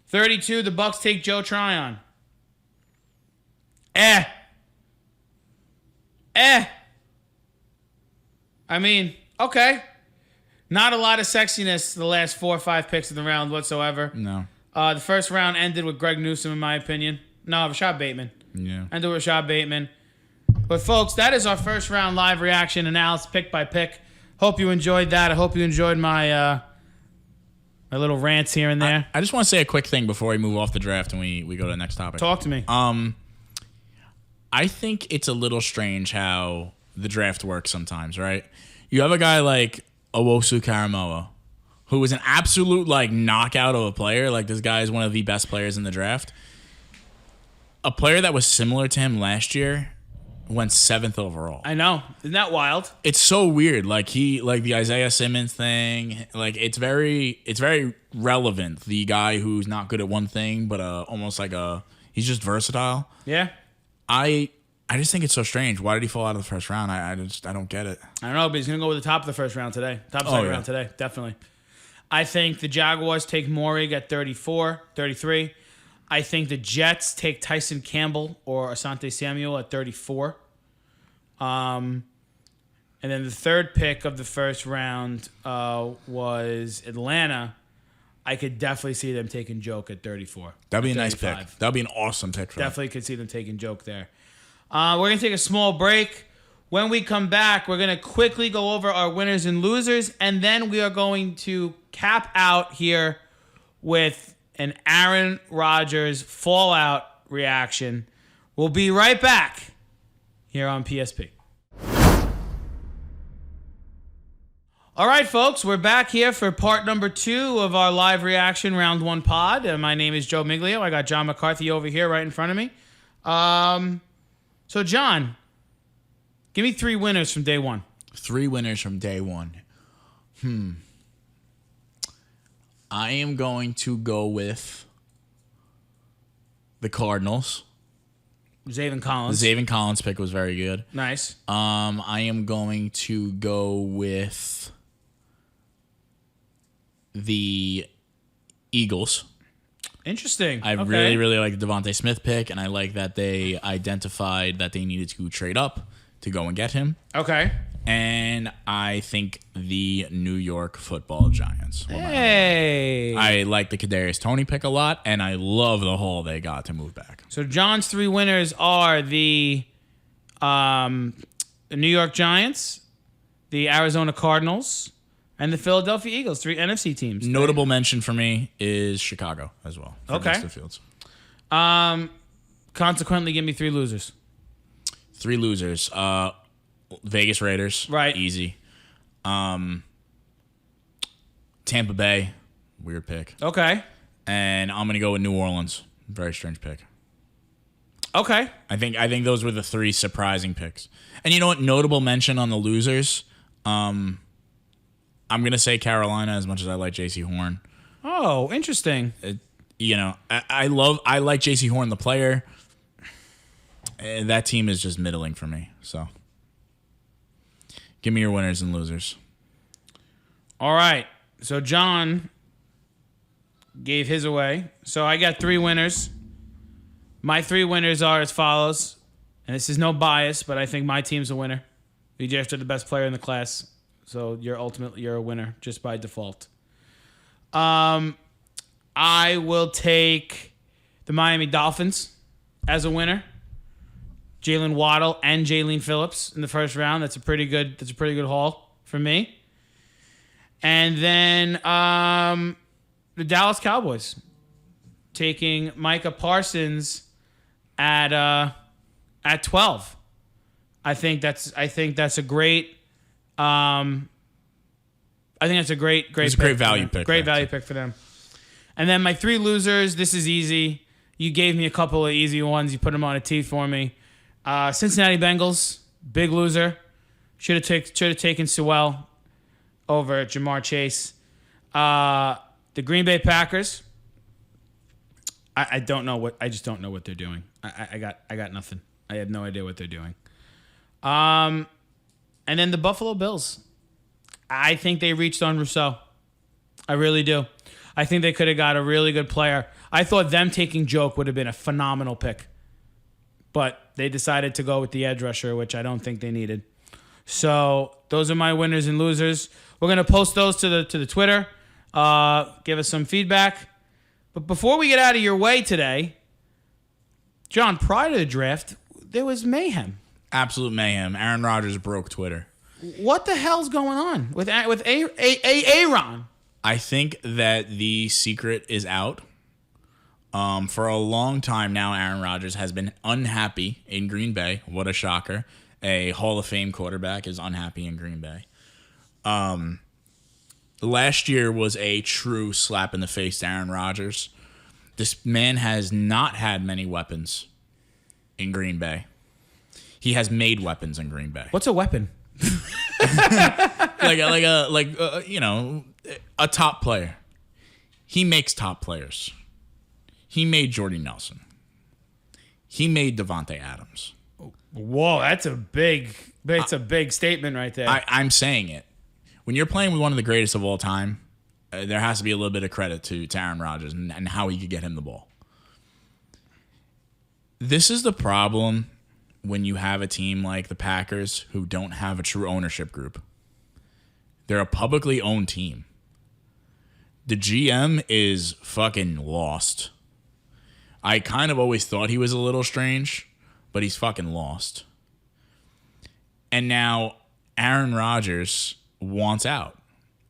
32, the Bucks take Joe Tryon. I mean, okay. Not a lot of sexiness the last 4 or 5 picks of the round whatsoever. No. The first round ended with Greg Newsome, in my opinion. No, Rashad Bateman. Yeah. Ended with Rashad Bateman. But, folks, that is our first round live reaction analysis, pick by pick. Hope you enjoyed that. I hope you enjoyed my my little rants here and there. I just want to say a quick thing before we move off the draft and we go to the next topic. Talk to me. I think it's a little strange how the draft works sometimes, right? You have a guy like Owosu Karamoa, who is an absolute knockout of a player. Like, this guy is one of the best players in the draft. A player that was similar to him last year went 7th overall. I know. Isn't that wild? It's so weird. Like the Isaiah Simmons thing. Like, it's very relevant. The guy who's not good at one thing, but almost he's just versatile. Yeah. I I just think it's so strange. Why did he fall out of the first round? I don't get it. I don't know, but he's going to go with the top of the first round today. Top of the second round today, definitely. I think the Jaguars take Morig at 33. I think the Jets take Tyson Campbell or Asante Samuel at 34. And then the third pick of the first round was Atlanta. I could definitely see them taking Joke at 34. That'd be a nice pick. That'd be an awesome pick for Definitely could see them taking Joke there. We're going to take a small break. When we come back, we're going to quickly go over our winners and losers, and then we are going to cap out here with an Aaron Rodgers fallout reaction. We'll be right back here on PSP. All right, folks, we're back here for part number 2 of our live reaction round 1 pod. My name is Joe Miglio. I got John McCarthy over here right in front of me. So, John, give me 3 winners from day 1. 3 winners from day 1. I am going to go with the Cardinals. Zaven Collins. The Zaven Collins pick was very good. Nice. I am going to go with the Eagles. Interesting. I really, really like the Devontae Smith pick, and I like that they identified that they needed to trade up to go and get him. Okay. And I think the New York Football Giants. Hey. I like the Kadarius Toney pick a lot, and I love the haul they got to move back. So John's 3 winners are the New York Giants, the Arizona Cardinals, and the Philadelphia Eagles. 3 NFC teams. Notable mention for me is Chicago as well. Okay. Justin Fields. Consequently, give me 3 losers. 3 losers. Vegas Raiders. Right. Easy. Tampa Bay. Weird pick. Okay. And I'm going to go with New Orleans. Very strange pick. Okay. I think those were the 3 surprising picks. And you know what? Notable mention on the losers. I'm going to say Carolina as much as I like J.C. Horn. Oh, interesting. I like J.C. Horn, the player. That team is just middling for me. So give me your winners and losers. All right. So John gave his away. So I got 3 winners. My 3 winners are as follows. And this is no bias, but I think my team's a winner. You drafted the best player in the class. So you're a winner just by default. I will take the Miami Dolphins as a winner. Jalen Waddle and Jalen Phillips in the first round. That's a pretty good haul for me. And then the Dallas Cowboys taking Micah Parsons at 12. I think that's a great. I think that's a great It's a great value pick. Great value pick for them. And then my 3 losers. This is easy. You gave me a couple of easy ones. You put them on a tee for me. Cincinnati Bengals, big loser. Should have taken Sewell over Jamar Chase. The Green Bay Packers. I don't know what. I just don't know what they're doing. I got nothing. I have no idea what they're doing. And then the Buffalo Bills. I think they reached on Rousseau. I really do. I think they could have got a really good player. I thought them taking Joke would have been a phenomenal pick. But they decided to go with the edge rusher, which I don't think they needed. So those are my winners and losers. We're going to post those to the Twitter. Give us some feedback. But before we get out of your way today, John, prior to the draft, there was mayhem. Absolute mayhem. Aaron Rodgers broke Twitter. What the hell's going on with Aaron? I think that the secret is out. For a long time now, Aaron Rodgers has been unhappy in Green Bay. What a shocker. A Hall of Fame quarterback is unhappy in Green Bay. Last year was a true slap in the face to Aaron Rodgers. This man has not had many weapons in Green Bay. He has made weapons in Green Bay. What's a weapon? A top player. He makes top players. He made Jordy Nelson. He made Devontae Adams. Whoa, that's a big statement right there. I'm saying it. When you're playing with one of the greatest of all time, there has to be a little bit of credit to Aaron Rodgers and how he could get him the ball. This is the problem when you have a team like the Packers who don't have a true ownership group. They're a publicly owned team. The GM is fucking lost. I kind of always thought he was a little strange, but he's fucking lost. And now Aaron Rodgers wants out.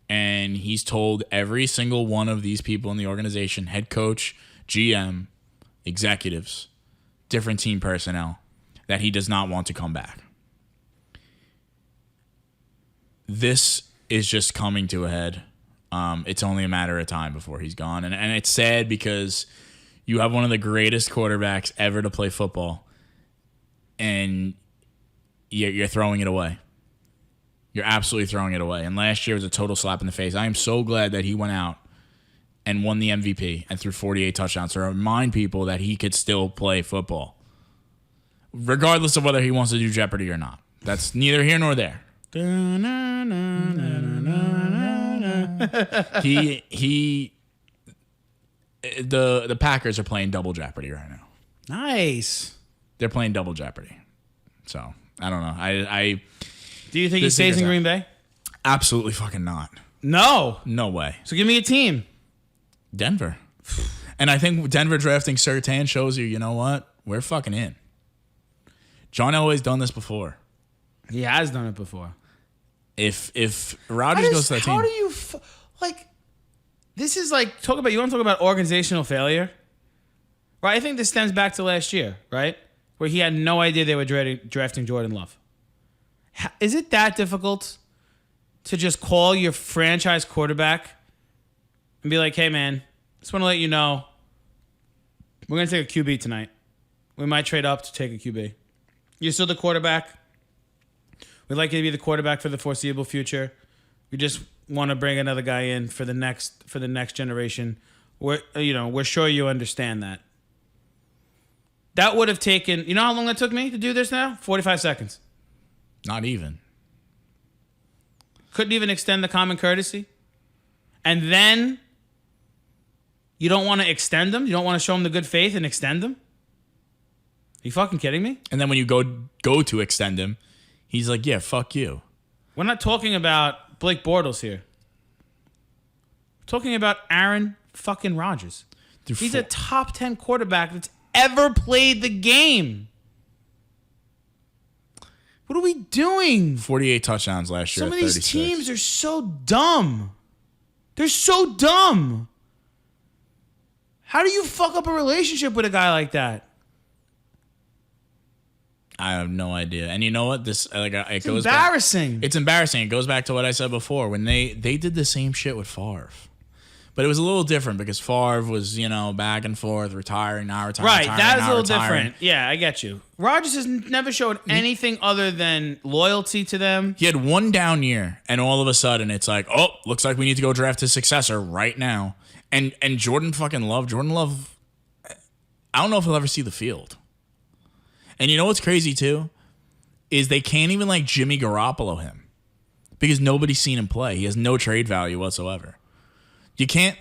And he's told every single one of these people in the organization, head coach, GM, executives, different team personnel, that he does not want to come back. This is just coming to a head. It's only a matter of time before he's gone. And it's sad because you have one of the greatest quarterbacks ever to play football, and you're throwing it away. You're absolutely throwing it away. And last year was a total slap in the face. I am so glad that he went out and won the MVP and threw 48 touchdowns to remind people that he could still play football, regardless of whether he wants to do Jeopardy or not. That's neither here nor there. The Packers are playing double Jeopardy right now. Nice. They're playing double Jeopardy. So, I don't know. Do you think he stays in Green Bay? Absolutely fucking not. No. No way. So give me a team. Denver. And I think Denver drafting Surtain shows you know what? We're fucking in. John Elway's done this before. He has done it before. If Rodgers goes to that team. How do you this is like you want to talk about organizational failure? Right? I think this stems back to last year, right? Where he had no idea they were drafting Jordan Love. Is it that difficult to just call your franchise quarterback and be like, hey, man, just want to let you know we're going to take a QB tonight. We might trade up to take a QB. You're still the quarterback. We'd like you to be the quarterback for the foreseeable future. We just want to bring another guy in for the next generation. We're sure you understand that. That would have taken, you know how long it took me to do this now? 45 seconds. Not even. Couldn't even extend the common courtesy. And then you don't want to extend them? You don't want to show them the good faith and extend them? Are you fucking kidding me? And then when you go to extend him, he's like, yeah, fuck you. We're not talking about Blake Bortles here. We're talking about Aaron fucking Rodgers. He's a top 10 quarterback that's ever played the game. What are we doing? 48 touchdowns last year. Some of these teams are so dumb. They're so dumb. How do you fuck up a relationship with a guy like that? I have no idea. And you know what? It's embarrassing. It's embarrassing. It goes back to what I said before when they did the same shit with Favre. But it was a little different because Favre was, back and forth, retiring, not retiring. Right, that is a little different. Yeah, I get you. Rodgers has never showed anything other than loyalty to them. He had one down year, and all of a sudden it's like, oh, looks like we need to go draft his successor right now. And Jordan Love, I don't know if he'll ever see the field. And you know what's crazy too? Is they can't even Jimmy Garoppolo him. Because nobody's seen him play. He has no trade value whatsoever. You can't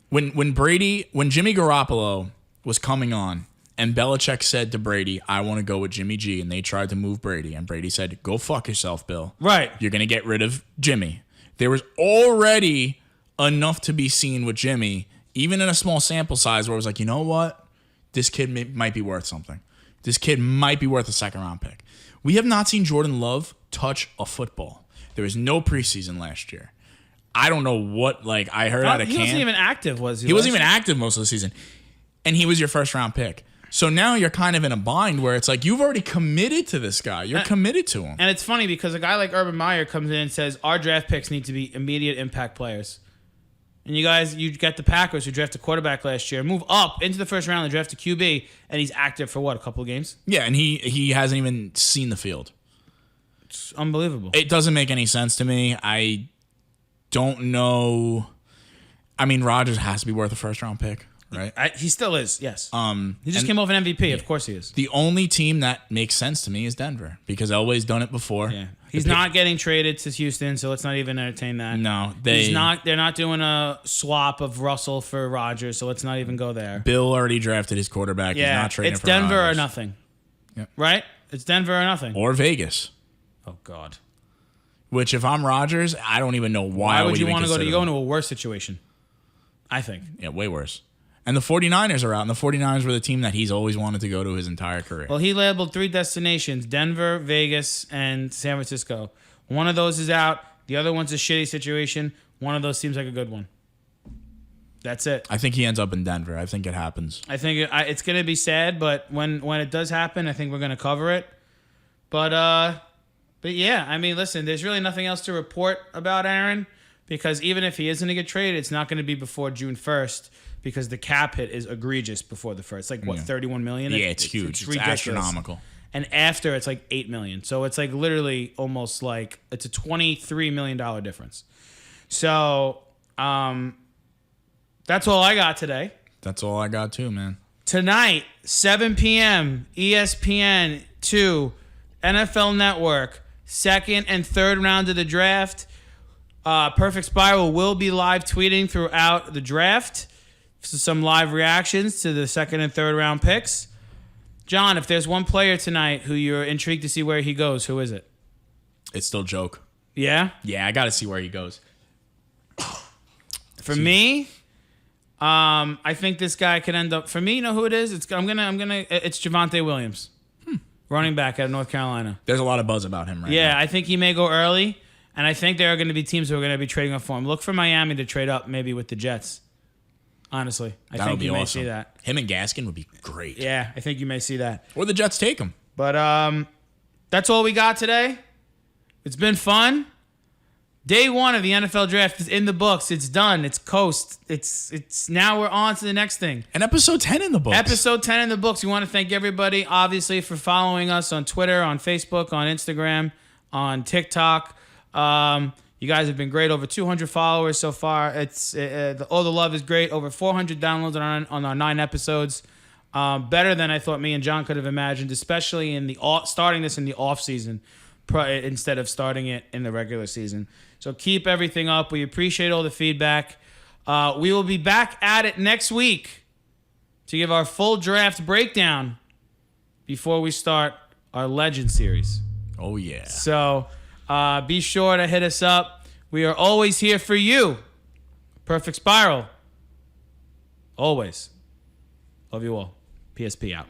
when Jimmy Garoppolo was coming on and Belichick said to Brady, I want to go with Jimmy G, and they tried to move Brady, and Brady said, go fuck yourself, Bill. Right. You're gonna get rid of Jimmy. There was already enough to be seen with Jimmy, even in a small sample size, where it was like, you know what? This kid might be worth something. This kid might be worth a second-round pick. We have not seen Jordan Love touch a football. There was no preseason last year. I don't know what, I heard out of camp. He wasn't even active, was he? He wasn't even active most of the season. And he was your first-round pick. So now you're kind of in a bind where it's like, you've already committed to this guy. You're committed to him. And it's funny because a guy like Urban Meyer comes in and says, our draft picks need to be immediate impact players. And you got the Packers who drafted a quarterback last year, move up into the first round and draft a QB, and he's active for a couple of games? Yeah, and he hasn't even seen the field. It's unbelievable. It doesn't make any sense to me. I don't know. I mean, Rodgers has to be worth a first-round pick, right? He still is, yes. He just and- came off an MVP. Of course he is. The only team that makes sense to me is Denver because Elway's done it before. Yeah. He's not getting traded to Houston, so let's not even entertain that. No, They're not doing a swap of Russell for Rodgers, so let's not even go there. Bill already drafted his quarterback. He's not trading it's for Denver Rodgers. or nothing. Yep. Right? It's Denver or nothing. Or Vegas. Oh God. Which, if I'm Rodgers, I don't even know why. Why would you want to go to? You You go into a worse situation. I think. Yeah, way worse. And the 49ers are out, and the 49ers were the team that he's always wanted to go to his entire career. Well, he labeled 3 destinations: Denver, Vegas, and San Francisco. One of those is out. The other one's a shitty situation. One of those seems like a good one. That's it. I think he ends up in Denver. I think it happens. I think it's going to be sad, but when it does happen, I think we're going to cover it. But yeah, I mean, listen, there's really nothing else to report about Aaron because even if he is going to get traded, it's not going to be before June 1st because the cap hit is egregious before the 1st. It's like, what, $31 million? Yeah, it's huge. It's ridiculous. astronomical. And after, it's like $8 million. So it's like literally almost like it's a $23 million difference. So that's all I got today. That's all I got too, man. Tonight, 7 p.m., ESPN 2, NFL Network, second and third round of the draft. Perfect Spiral will be live tweeting throughout the draft. So some live reactions to the second and third round picks. John, if there's one player tonight who you're intrigued to see where he goes, who is it? It's still joke. Yeah? Yeah, I got to see where he goes. For me, I think this guy could end up. For me, you know who it is? It's Javonte Williams, running back out of North Carolina. There's a lot of buzz about him right now. Yeah, I think he may go early, and I think there are going to be teams who are going to be trading up for him. Look for Miami to trade up, maybe with the Jets. Honestly, I That think would be you may awesome. see that. Him and Gaskin would be great. Yeah, I think you may see that. Or the Jets take him. But that's all we got today. It's been fun. Day 1 of the NFL draft is in the books. It's done. It's coast. It's now we're on to the next thing. And episode 10 in the books. Episode 10 in the books. We want to thank everybody, obviously, for following us on Twitter, on Facebook, on Instagram, on TikTok. You guys have been great. Over 200 followers so far. All the love is great. Over 400 downloads on our 9 episodes. Better than I thought me and John could have imagined, especially in starting this in the off season instead of starting it in the regular season. So keep everything up. We appreciate all the feedback. We will be back at it next week to give our full draft breakdown before we start our Legend series. Oh, yeah. So be sure to hit us up. We are always here for you. Perfect Spiral. Always. Love you all. PSP out.